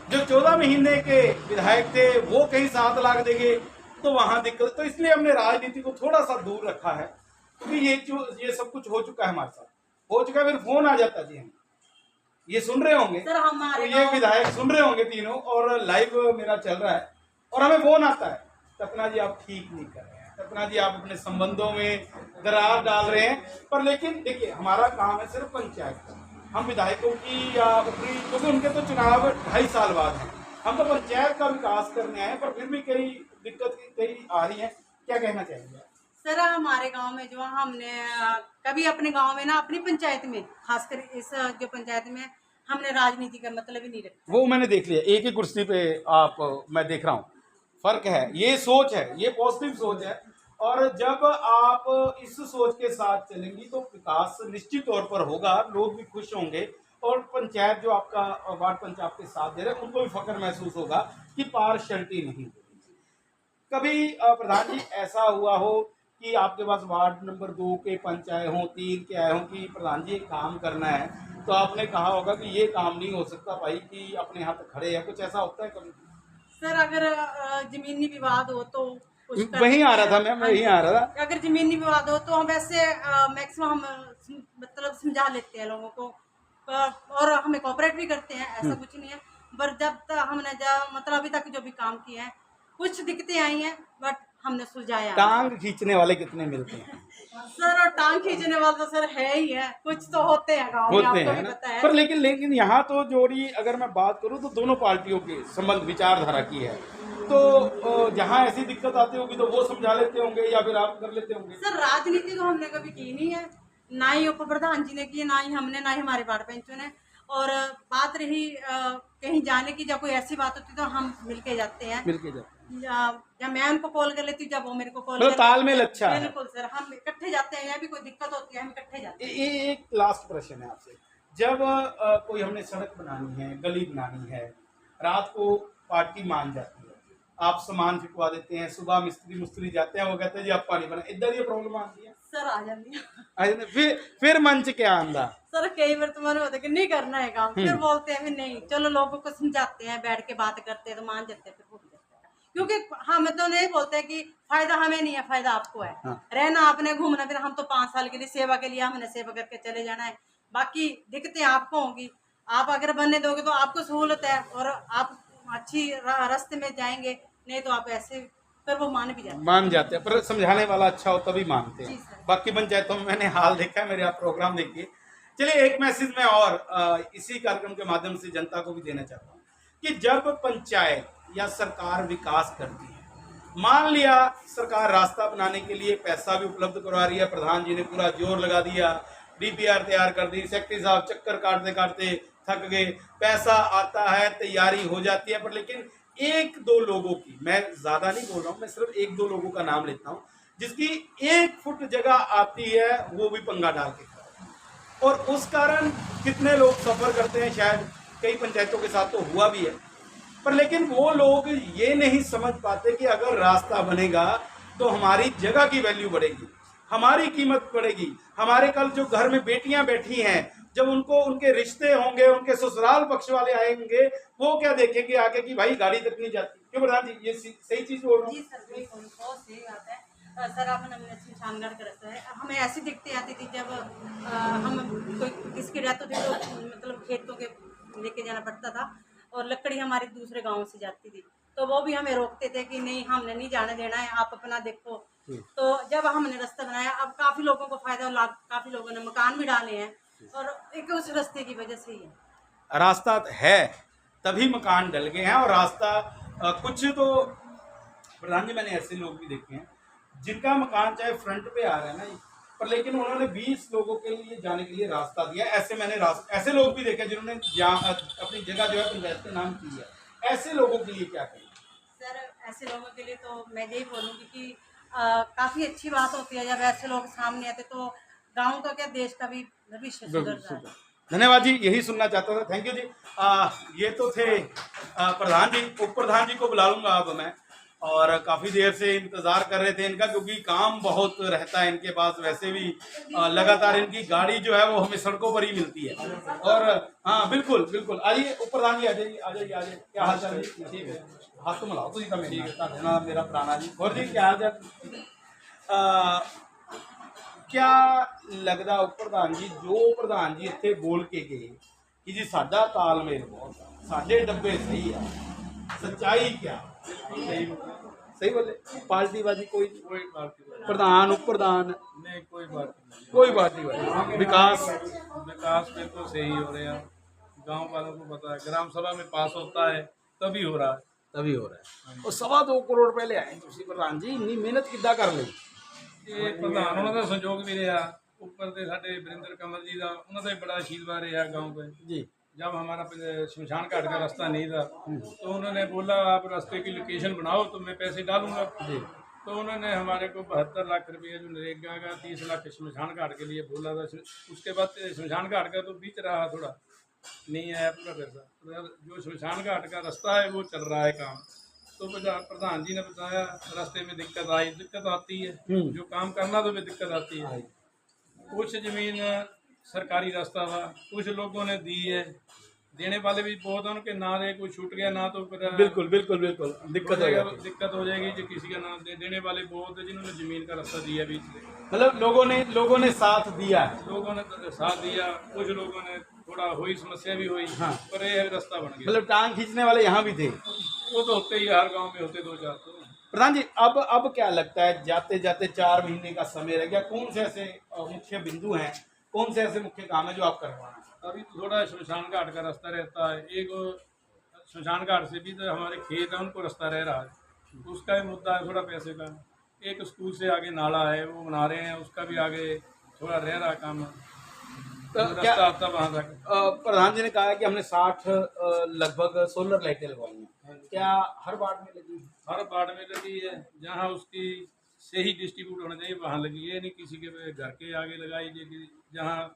जो 14 महीने के विधायक थे वो कहीं 7 लाख देंगे तो वहां दिक्कत। तो इसलिए हमने राजनीति को थोड़ा सा दूर रखा है क्योंकि ये सब कुछ हो चुका है, हमारे साथ हो चुका है। फिर फोन आ जाता जी, हम ये सुन रहे होंगे सर तो हमारे ये विधायक सुन रहे होंगे तीनों, और लाइव मेरा चल रहा है और हमें फोन आता है, सपना जी आप ठीक नहीं कर रहे हैं, सपना जी आप अपने संबंधों में दरार डाल रहे हैं। पर लेकिन देखिए, हमारा काम है सिर्फ पंचायत का। हम विधायकों की या ऊपरी, क्योंकि उनके तो चुनाव 2.5 साल बाद हैं, हम तो पंचायत का विकास करने आए, पर फिर भी कई दिक्कत कई आ रही है। क्या कहना चाहेंगे? सर हमारे गांव में जो हमने कभी अपने गांव में ना, अपनी पंचायत में, खासकर इस जो पंचायत में, हमने राजनीति का मतलब ही नहीं रखा। वो मैंने देख लिया, एक ही कुर्सी पे आप, मैं देख रहा हूँ फर्क है। ये सोच है, ये पॉजिटिव सोच है, और जब आप इस सोच के साथ चलेंगी तो विकास निश्चित तौर पर होगा, लोग भी खुश होंगे, और पंचायत जो आपका वार्ड पंच आपके साथ दे रहे हैं उनको भी फख्र महसूस होगा कि पार्शलिटी नहीं होगी। कभी प्रधान जी ऐसा हुआ हो कि आपके पास वार्ड नंबर 2 के पंच आए हों, 3 के आए हों कि प्रधान जी एक काम करना है, तो आपने कहा होगा कि ये काम नहीं हो सकता भाई कि अपने हाथ खड़े हैं, कुछ ऐसा होता है कभी? सर अगर जमीनी विवाद हो तो कुछ कर वहीं आ सकते रहा हैं। था मैं हाँ वहीं जी, आ रहा था। अगर जमीनी विवाद हो तो हम वैसे मैक्सिमम हम मतलब समझा लेते हैं लोगों को, और हमें कोऑपरेट भी करते हैं, ऐसा कुछ नहीं है। पर जब तक हमने मतलब अभी तक जो भी काम किया है, कुछ दिक्कतें आई हैं बट हमने सुलझाया है। टांग खींचने वाले कितने मिलते हैं? सर और टांग खींचने वाला तो सर है ही है, कुछ तो होते हैं गाँव में, होते आपको हैं भी ना, पता है। पर लेकिन लेकिन यहाँ तो जोड़ी अगर मैं बात करूँ तो दोनों पार्टियों के संबंध विचारधारा की है, तो जहाँ ऐसी दिक्कत आती होगी तो वो समझा लेते होंगे या फिर आप कर लेते होंगे? सर राजनीति तो हमने कभी की नहीं है, ना ही उप प्रधान जी ने की, ना ही हमने, ना ही हमारे वार्ड पेंचों ने। और बात रही कहीं जाने की, जब कोई ऐसी बात होती है तो हम मिलके जाते हैं, मिलके जाते हैं, या मैं उनको कॉल कर लेती हूँ, जब वो मेरे को कॉल मतलब कर तालमेल अच्छा है। बिल्कुल सर, हम इकट्ठे जाते हैं, या भी कोई दिक्कत होती है हम इकट्ठे जाते हैं। एक लास्ट प्रश्न है आपसे, जब कोई हमने सड़क बनानी है, गली बनानी है, रात को पार्टी मान जाती है, आप सामान फिकवा देते हैं, सुबह मिस्त्री मुस्त्री जाते हैं, वो कहते हैं जी आप पानी बना, इधर ये प्रॉब्लम आती है? सर आ जाती है। फिर मंच क्या आंदा? सर कई बार तुम्हारे होता है कि नहीं करना है काम, फिर बोलते हैं फिर नहीं, चलो लोगों को समझाते हैं, बैठ के बात करते हैं तो मान जाते हैं, फिर हो जाता है। क्योंकि हम तो नहीं बोलते कि फायदा हमें नहीं है, फायदा आपको है। हाँ। रहना आपने, घूमना फिर, हम तो 5 साल के लिए सेवा के लिए, हमने सेवा करके चले जाना है। बाकी दिक्कतें आपको होंगी, आप अगर बनने दोगे तो आपको सहूलत है और आप अच्छी रास्ते में जाएंगे, नहीं तो आप ऐसे, फिर वो मान भी जाते हैं। मान जाते हैं, पर समझाने वाला अच्छा हो तभी मानते जी हैं। सर। बाकी पंचायतों में मैंने हाल देखा है, मेरे आप प्रोग्राम देखिए। चलिए एक मैसेज मैं और इसी कार्यक्रम के माध्यम से जनता को भी देना चाहता हूँ कि जब पंचायत या सरकार विकास करती है, मान लिया सरकार रास्ता बनाने के लिए पैसा भी उपलब्ध करवा रही है, प्रधान जी ने पूरा जोर लगा दिया, डीपीआर तैयार कर दी, सेक्रेटरी साहब चक्कर काटते काटते थक गए, पैसा आता है, तैयारी हो जाती है, पर लेकिन एक दो लोगों की, मैं ज्यादा नहीं बोल रहा हूँ, मैं सिर्फ एक दो लोगों का नाम लेता हूँ जिसकी 1 फुट जगह आती है, वो भी पंगा डाल के खड़ा है। और उस कारण कितने लोग सफर करते हैं, शायद कई पंचायतों के साथ तो हुआ भी है, पर लेकिन वो लोग ये नहीं समझ पाते कि अगर रास्ता बनेगा तो हमारी जगह की वैल्यू बढ़ेगी, हमारी कीमत बढ़ेगी, हमारे कल जो घर में बेटियां बैठी हैं, जब उनको उनके रिश्ते होंगे, उनके ससुराल पक्ष वाले आएंगे, वो क्या देखेंगे आके कि भाई गाड़ी तक नहीं जाती। क्यों प्रधान जी, ये सही चीज बोल रहा हूँ? जी सर, बिल्कुल बहुत सही बात है। सर आपने हमने शमशानगढ़ का रास्ता है, हमें ऐसी दिक्कतें आती थी जब हम कोई किसी की डेथ होती तो मतलब खेतों के लेके जाना पड़ता था, और लकड़ी हमारी दूसरे गांव से जाती थी, तो वो भी हमें रोकते थे कि नहीं हमने नहीं जाने देना है, आप अपना देखो। तो जब हमने रास्ता बनाया, अब काफी लोगों को फायदा हुआ, काफी लोगों ने मकान भी डाले हैं, और एक उस रास्ते की वजह से ही है। रास्ता है तभी मकान डल गए हैं, और रास्ता कुछ तो प्रधान जी मैंने ऐसे लोग भी देखे हैं जिनका मकान चाहे फ्रंट पे आ रहा है ना, पर लेकिन उन्होंने 20 लोगों के लिए जाने के लिए रास्ता दिया। ऐसे मैंने ऐसे लोग भी देखे जिन्होंने अपनी जगह जो है पंचायत के नाम की है। ऐसे लोगों के लिए क्या करें? सर ऐसे लोगों के लिए तो मैं यही बोलूँगी कि काफ़ी अच्छी बात होती है जब ऐसे लोग सामने आते, तो गांव का क्या देश का भी भविष्य सुधरता है। धन्यवाद जी, यही सुनना चाहता था। थैंक यू जी। ये तो थे प्रधान जी। उप प्रधान जी को बुला लूंगा अब मैं, और काफ़ी देर से इंतज़ार कर रहे थे इनका, क्योंकि काम बहुत रहता है इनके पास, वैसे भी लगातार इनकी गाड़ी जो है वो हमें सड़कों पर ही मिलती है। और हाँ बिल्कुल बिल्कुल, आइए उप प्रधान जी, आ जाइए आ जाइए आ जाइए। क्या हाल चाल जी? ठीक है, हाथ तो मिलाओ तुझी का मेरा मेरा पुराना जी। और जी क्या हाल चाल? क्या लगदा उप प्रधान जी, जो प्रधान जी ਇੱਥੇ बोल के गए कि जी साडा तालमेल बहुत है, साडे डब्बे सही है, सच्चाई क्या? सही बोले? पार्टीबाजी कोई प्रधान उप प्रधान नहीं, कोई बात नहीं। कोई बात नहीं, विकास विकास में तो सही हो रहे हैं, गांव वालों को पता है, ग्राम सभा में पास होता है तभी हो रहा है। तभी हो रहा है। और 2.25 करोड़ रुपए ले आए ਤੁਸੀਂ ਪ੍ਰਧਾਨ ਜੀ, ਇੰਨੀ ਮਿਹਨਤ ਕਿੱਦਾਂ ਕਰ ਲਈ? ਇਹ ਪ੍ਰਧਾਨ ਉਹਨਾਂ ਦਾ ਸੰਯੋਗ ਵੀ ਰਿਹਾ, ऊपर से साढ़े वरिंदर कंवर जी का, उन्होंने भी बड़ा आशीर्वाद रहा गाँव पे। जी जब हमारा शमशान घाट का रास्ता नहीं था तो उन्होंने बोला आप रास्ते की लोकेशन बनाओ तो मैं पैसे डालूंगा जी। तो उन्होंने हमारे को 72 लाख रुपये जो नरेगा का, 30 लाख शमशान घाट के लिए बोला था। उसके बाद शमशान घाट का तो बीच रहा, थोड़ा नहीं आया पूरा पैसा। जो शमशान घाट का रास्ता है वो चल रहा है काम, तो प्रधान जी ने बताया रास्ते में दिक्कत आती है, जो काम करना तो भी दिक्कत आती है। कुछ जमीन सरकारी रास्ता था, कुछ लोगों ने दी है, देने वाले भी बहुत हैं, उनके ना रहे, कोई छूट गया ना तो फिर बिल्कुल बिल्कुल बिल्कुल दिक्कत हो जाती है। दिक्कत हो जाएगी। जो किसी का नाम देने वाले बहुत है जिन्होंने जमीन का रास्ता दिया बीच से, मतलब लोगों ने साथ दिया है। लोगों ने साथ दिया, कुछ लोगों ने थोड़ा हुई, समस्या भी हुई, हाँ। पर ये रास्ता बन गया। मतलब टांग खींचने वाले यहाँ भी थे। वो तो होते ही, हर गांव में होते 2-4 तो। प्रधान जी, अब क्या लगता है, जाते जाते 4 महीने का समय रह गया, कौन से ऐसे मुख्य बिंदु हैं, कौन से ऐसे मुख्य काम है जो आप करवाना है? अभी तो थोड़ा शमशान घाट का रास्ता रहता है, एक शमशान घाट से भी तो हमारे खेत है उनको रास्ता रह रहा है, उसका भी मुद्दा है थोड़ा पैसे का। एक स्कूल से आगे नाला है वो बना रहे हैं, उसका भी आगे थोड़ा रह रहा है काम, रास्ता आता वहाँ तक। प्रधान जी ने कहा है कि हमने 60 लगभग सोलर लाइटें लगवाई हैं, क्या हर वार्ड में लगी? हर वार्ड में लगी है, जहाँ उसकी सही डिस्ट्रीब्यूट होना चाहिए वहाँ लगी है, नहीं किसी के घर के आगे लगाई, जहाँ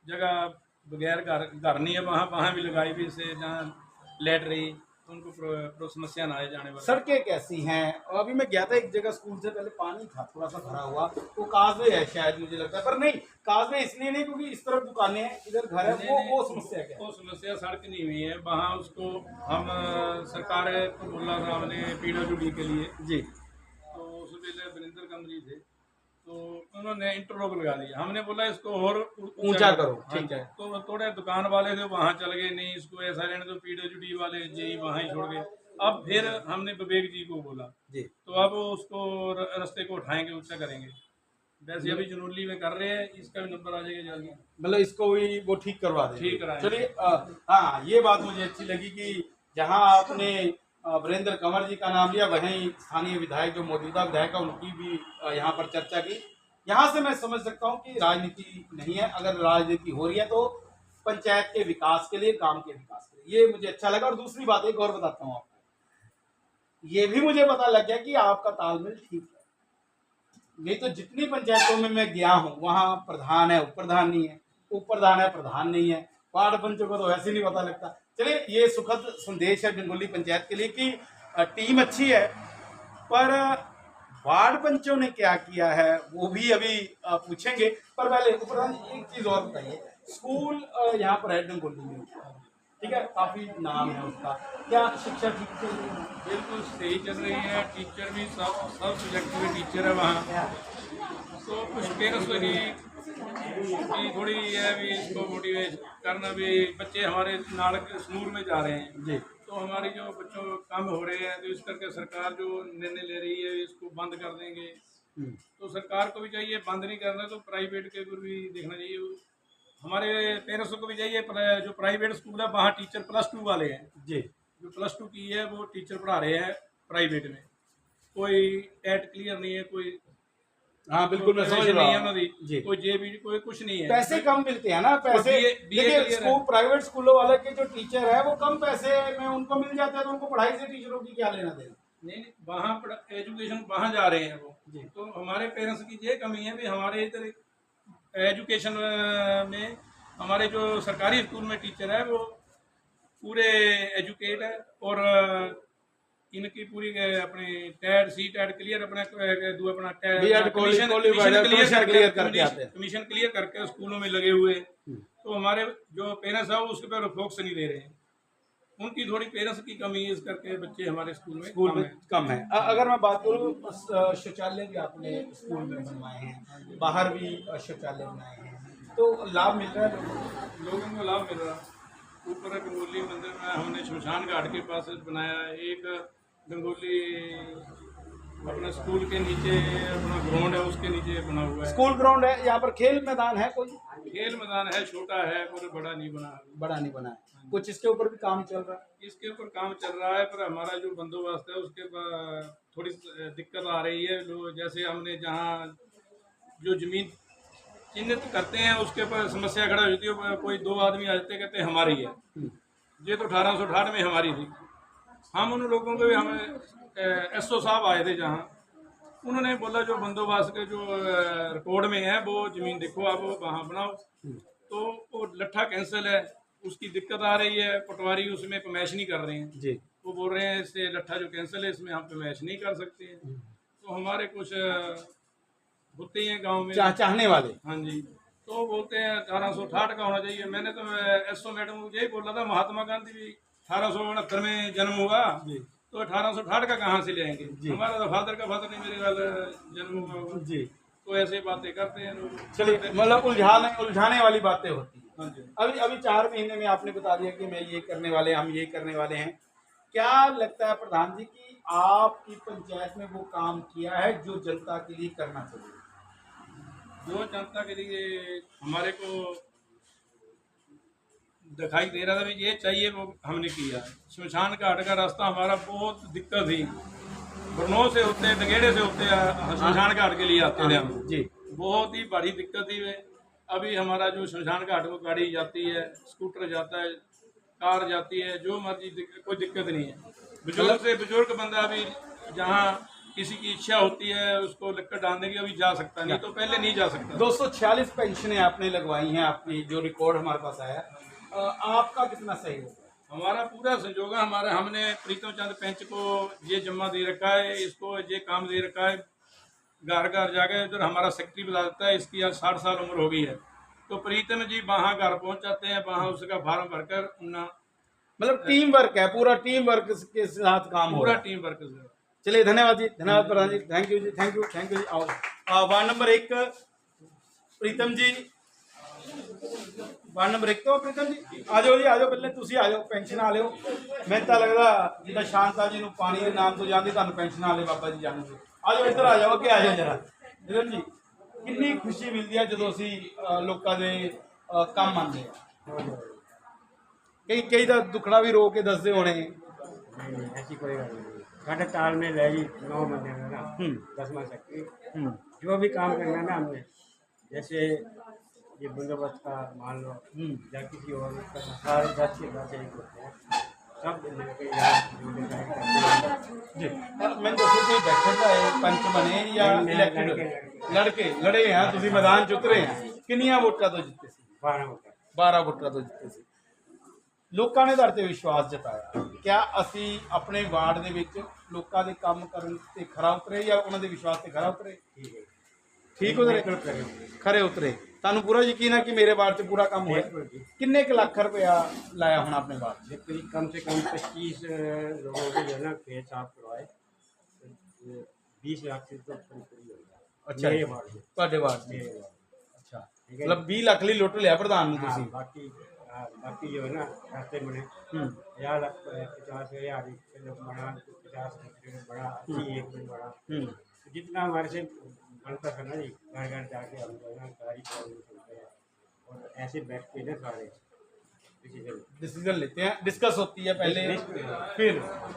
जगह बगैर घर नहीं है वहाँ भी लगाई भी, से जहाँ लेट रही तो उनको समस्या ना आए जाने वाली। सड़कें कैसी हैं? अभी मैं गया था एक जगह, स्कूल से पहले पानी था थोड़ा सा भरा हुआ, वो काजवे है शायद, मुझे लगता है, पर नहीं काजवे इसलिए नहीं क्योंकि इस तरफ दुकानें हैं, इधर घर है, वो समस्या क्या है? वो समस्या सड़क नहीं हुई है वहाँ, उसको हम सरकार को बोला था हमने PWD के लिए जी। तो उस वेले वीरेंद्र कंवर जी थे, तो उन्होंने इंटरलॉक लगा दिया, हमने बोला इसको और ऊंचा करो, ठीक है। तो थोड़े दुकान वाले थे वहाँ चल गए, नहीं इसको ऐसा रहने तो PWD वाले जी वहाँ ही छोड़ गए। अब फिर हमने विवेक जी को बोला जी। तो अब उसको रास्ते को उठाएंगे, ऊंचा करेंगे। वैसे अभी जनोली में कर रहे हैं, इसका भी नंबर आ जाएगा जल्दी, मतलब इसको भी वो ठीक करवा दें। ठीक कराएंगे। चलिए, हाँ ये बात मुझे अच्छी लगी कि जहाँ आपने वीरेंद्र कंवर जी का नाम लिया, वहीं स्थानीय विधायक जो मौजूदा विधायक है उनकी भी यहाँ पर चर्चा की। यहाँ से मैं समझ सकता हूँ कि राजनीति नहीं है, अगर राजनीति हो रही है तो पंचायत के विकास के लिए, काम के विकास के लिए, ये मुझे अच्छा लगा। और दूसरी बात एक और बताता हूँ आपको, ये भी मुझे पता लग गया कि आपका तालमेल ठीक है। नहीं तो जितनी पंचायतों में मैं गया हूँ वहाँ प्रधान है, उप प्रधान नहीं है, उप प्रधान है, प्रधान नहीं है, वार्ड पंचों को तो वैसे नहीं पता लगता। चलिए, ये सुखद संदेश है डंगोली पंचायत के लिए कि टीम अच्छी है, पर वार्ड पंचों ने क्या किया है वो भी अभी पूछेंगे। पर पहले उप प्रधान एक चीज और बताइए, स्कूल यहाँ पर है डंगोली में, ठीक है, काफी नाम है उसका, क्या शिक्षा ठीक चल रही है? बिल्कुल सही चल रही है, टीचर भी सब सब्जेक्ट में टीचर है वहाँ, तो कुछ पेरेंट्स की थोड़ी है भी इसको मोटिवेट करना भी, बच्चे हमारे नाड़क स्कूल में जा रहे हैं जी। तो हमारी जो बच्चों कम हो रहे हैं, तो इस करके सरकार जो निर्णय ले रही है इसको बंद कर देंगे, तो सरकार को भी चाहिए बंद नहीं करना तो प्राइवेट के ऊपर भी देखना चाहिए। हमारे पेरेंट्स को भी चाहिए जो प्राइवेट स्कूल है वहाँ टीचर +2 वाले हैं जी। जो +2 की है वो टीचर पढ़ा रहे हैं प्राइवेट में, कोई टेट क्लियर नहीं है, कोई हाँ बिल्कुल मैं समझ रहा हूँ जी। कोई JB कोई कुछ नहीं है, पैसे कम मिलते हैं ना, पैसे देखिए स्कूल, प्राइवेट स्कूलों वाले के जो टीचर है वो कम पैसे में उनको मिल जाता है, तो उनको पढ़ाई से टीचरों की क्या लेना देना। नहीं वहाँ एजुकेशन वहाँ जा रहे हैं वो जी। तो हमारे पेरेंट्स की ये कमी है भी, हमारे इधर एजुकेशन में हमारे जो सरकारी स्कूल में टीचर है वो पूरे एजुकेट है और इनकी पूरी अपनी टेट C-TET क्लियर अपना कमीशन क्लियर करके स्कूलों में लगे हुए, तो हमारे जो पेरेंट्स है उसके पर फोकस नहीं दे रहे हैं, उनकी थोड़ी पेरेंट्स की कमी है, इस करके बच्चे हमारे स्कूल में कम है। अगर मैं बात करूँ, शौचालय भी आपने स्कूल में बनवाए हैं, बाहर भी शौचालय बनाए हैं, तो लाभ मिल रहा है लोगों को लाभ मिल रहा। ऊपर गंगोली मंदिर में हमने शमशान घाट के पास बनाया, एक गंगोली अपने स्कूल के नीचे अपना ग्राउंड है उसके नीचे बना हुआ है, स्कूल ग्राउंड है, यहाँ पर खेल मैदान है, कोई खेल मैदान है, छोटा है पर बड़ा नहीं बना, बड़ा नहीं बना है, कुछ इसके ऊपर भी काम चल रहा है। इसके ऊपर काम चल रहा है, पर हमारा जो बंदोबस्त है उसके थोड़ी दिक्कत आ रही है। जैसे हमने जहाँ जो जमीन चिन्हित करते हैं उसके ऊपर समस्या खड़ा होती है, कोई 2 आदमी आ जाते कहते हैं हमारी है, ये तो 1868 में हमारी थी। हम उन लोगों को भी, हमें SO साहब आए थे जहाँ, उन्होंने बोला जो बंदोबस्त के जो रिकॉर्ड में है वो ज़मीन देखो आप वहाँ बनाओ, तो वो लट्ठा कैंसिल है, उसकी दिक्कत आ रही है, पटवारी उसमें कमैश नहीं कर रहे हैं, जी। वो बोल रहे हैं इससे लट्ठा जो कैंसिल है इसमें हम पे मैच नहीं कर सकते हैं। तो हमारे कुछ होते ही हैं गांव में चाहने वाले। हाँ जी, तो बोलते हैं 1868 का होना चाहिए। मैंने तो एसओ मैडम को यही बोला था, महात्मा गांधी भी 1869 में जन्म हुआ, तो 1868 का कहाँ से ले आएंगे? हमारा तो फादर का फादर नहीं मेरे वाला जन्म हुआ होगा जी। तो ऐसे बातें करते हैं लोग। चलिए, मतलब उलझाने वाली बातें होती हैं। हाँ जी। अभी अभी 4 महीने में आपने बता दिया कि मैं ये करने वाले, हम ये करने वाले हैं। क्या लगता है प्रधान जी कि आपकी पंचायत में वो काम किया है जो जनता के लिए करना चाहिए? जो जनता के लिए हमारे को दिखाई दे रहा था भी ये चाहिए वो हमने किया। शमशान घाट का रास्ता हमारा बहुत दिक्कत थी, बरनौ से होते दगेड़े से होते शमशान घाट के लिए आते थे हम जी। बहुत ही बड़ी दिक्कत थी। अभी हमारा जो शमशान घाट को गाड़ी जाती है, स्कूटर जाता है, कार जाती है, जो मर्जी कोई दिक्कत नहीं है। बुजुर्ग से बुजुर्ग बंदा भी जहाँ किसी की इच्छा होती है उसको लक्कड़ डालने की अभी जा सकता, नहीं तो पहले नहीं जा सकता। 246 पेंशनें आपने लगवाई हैं, आपकी जो रिकॉर्ड हमारे पास आया है। आपका कितना सहयोग है? हमारा पूरा संजोग है। हमारे हमने प्रीतम चंद पंच को ये जमा दे रखा है, इसको ये काम दे रखा है। घर घर जाके इधर हमारा सेक्रेटरी बता देता है इसकी आज 60 साल उम्र हो गई है, तो प्रीतम जी वहाँ घर पहुँच जाते हैं, वहाँ उसका फार्म भरकर मतलब टीम वर्क है, पूरा टीम वर्क के साथ काम हो पूरा रहा है। टीम वर्क से। चलिए, धन्यवाद जी, धन्यवाद प्रधान जी, थैंक यू जी, थैंक यू जी। आओ ward number 1 Pritam ji, ward number 1 तो प्रीतम जी आ जाओ जी, आ जाओ, पहले ਤੁਸੀਂ ਆ ਜਾਓ, ਪੈਨਸ਼ਨ ਆ ਲਿਓ। ਮੈਨੂੰ ਤਾਂ ਲੱਗਦਾ ਜਿੱਦਾਂ ਸ਼ਾਂਤਾ ਜੀ ਨੂੰ ਪਾਣੀ ਦੇ ਨਾਮ ਤੋਂ ਜਾਂਦੀ, ਤੁਹਾਨੂੰ ਪੈਨਸ਼ਨ ਆ ਲੇ ਬਾਬਾ ਜੀ ਜਾਣਗੇ। ਆ ਜਾਓ, ਇੱਧਰ ਆ ਜਾਓ, ਅੱਗੇ ਆ ਜਾਓ ਜਰਾ। ਪ੍ਰੀਤਮ ਜੀ, ਕਿੰਨੀ ਖੁਸ਼ੀ ਮਿਲਦੀ ਹੈ ਜਦੋਂ ਅਸੀਂ ਲੋਕਾਂ ਦੇ ਕੰਮ ਆਉਂਦੇ ਆ। ਕਈ ਤਾਂ ਦੁੱਖੜਾ ਵੀ ਰੋ ਕੇ ਦੱਸਦੇ ਹੋਣੇ। नहीं ऐसी कोई बात नहीं। साढ़े ताल में ले जी 9 बंदे में ना 10वां सेक्रेटरी जो भी काम करना ना हमने, जैसे ये बंदोबस्त का मान लो या किसी और का, सारे 10 से 10 एक होते हैं, सब मिलकर यहाँ जो डिसाइड करते हैं। जी, मैं दसो कि बैठे का पंच बने या इलेक्टेड लड़के लड़े हैं, ਤੁਸੀਂ मैदान ਚ ਉਤਰੇ हैं, ਕਿੰਨੀਆਂ ਵੋਟਾਂ ਤੋਂ ਜਿੱਤੇ ਸੀ? 12 होता है। 12 ਵੋਟਾਂ ਤੋਂ ਜਿੱਤੇ ਸੀ। ਲੋਕਾਂ ਨੇ ਤੁਹਾਡੇ ਤੇ ਵਿਸ਼ਵਾਸ ਜਤਾਇਆ। ਕਿਆ ਅਸੀਂ ਆਪਣੇ ਵਾਰਡ ਦੇ ਵਿੱਚ ਲੋਕਾਂ ਦੇ ਕੰਮ ਕਰਨ ਤੇ ਖਰਾ ਉਤਰੇ ਜਾਂ ਉਹਨਾਂ ਦੇ ਵਿਸ਼ਵਾਸ ਤੇ ਖਰਾ ਉਤਰੇ? ठीक है, ਠੀਕ ਉਤਰੇ, ਖਰੇ ਉਤਰੇ। ਤੁਹਾਨੂੰ ਪੂਰਾ ਯਕੀਨ ਹੈ ਕਿ ਮੇਰੇ ਵਾਰਡ 'ਚ ਪੂਰਾ ਕੰਮ ਹੋਇਆ? बिल्कुल जी। ਕਿੰਨੇ ਕੁ ਲੱਖ ਰੁਪਇਆ ਲਾਇਆ ਹੁਣ ਆਪਣੇ ਵਾਰਡ 'ਚ? देखो जी, कम से कम 25 लोगों को जो है ना खेत साफ करवाए, 20 लाख से तो पूरी हो गया। अच्छा, मेरे वार्ड में, ਤੁਹਾਡੇ ਵਾਰਡ 'ਚ? मेरे वार्ड में। ਅੱਛਾ, ठीक है ਮਤਲਬ 20 ਲੱਖ ਲਈ ਲੁੱਟ ਲਿਆ ਪ੍ਰਧਾਨ ਨੂੰ हाँ, ਤੁਸੀਂ। बाकी जो है ना रास्ते में 50 लाख 50,000 लोग बड़ा, 50 बड़ा, 80 एक में बड़ा, तो जितना हमारे से बनता था ना जी, घर घर जाके हम जो है ना सारी प्रॉब्लम सुनते हैं और ऐसे बैठते हैं सारे डिसीजन लेते हैं, डिस्कस होती है पहले, फिर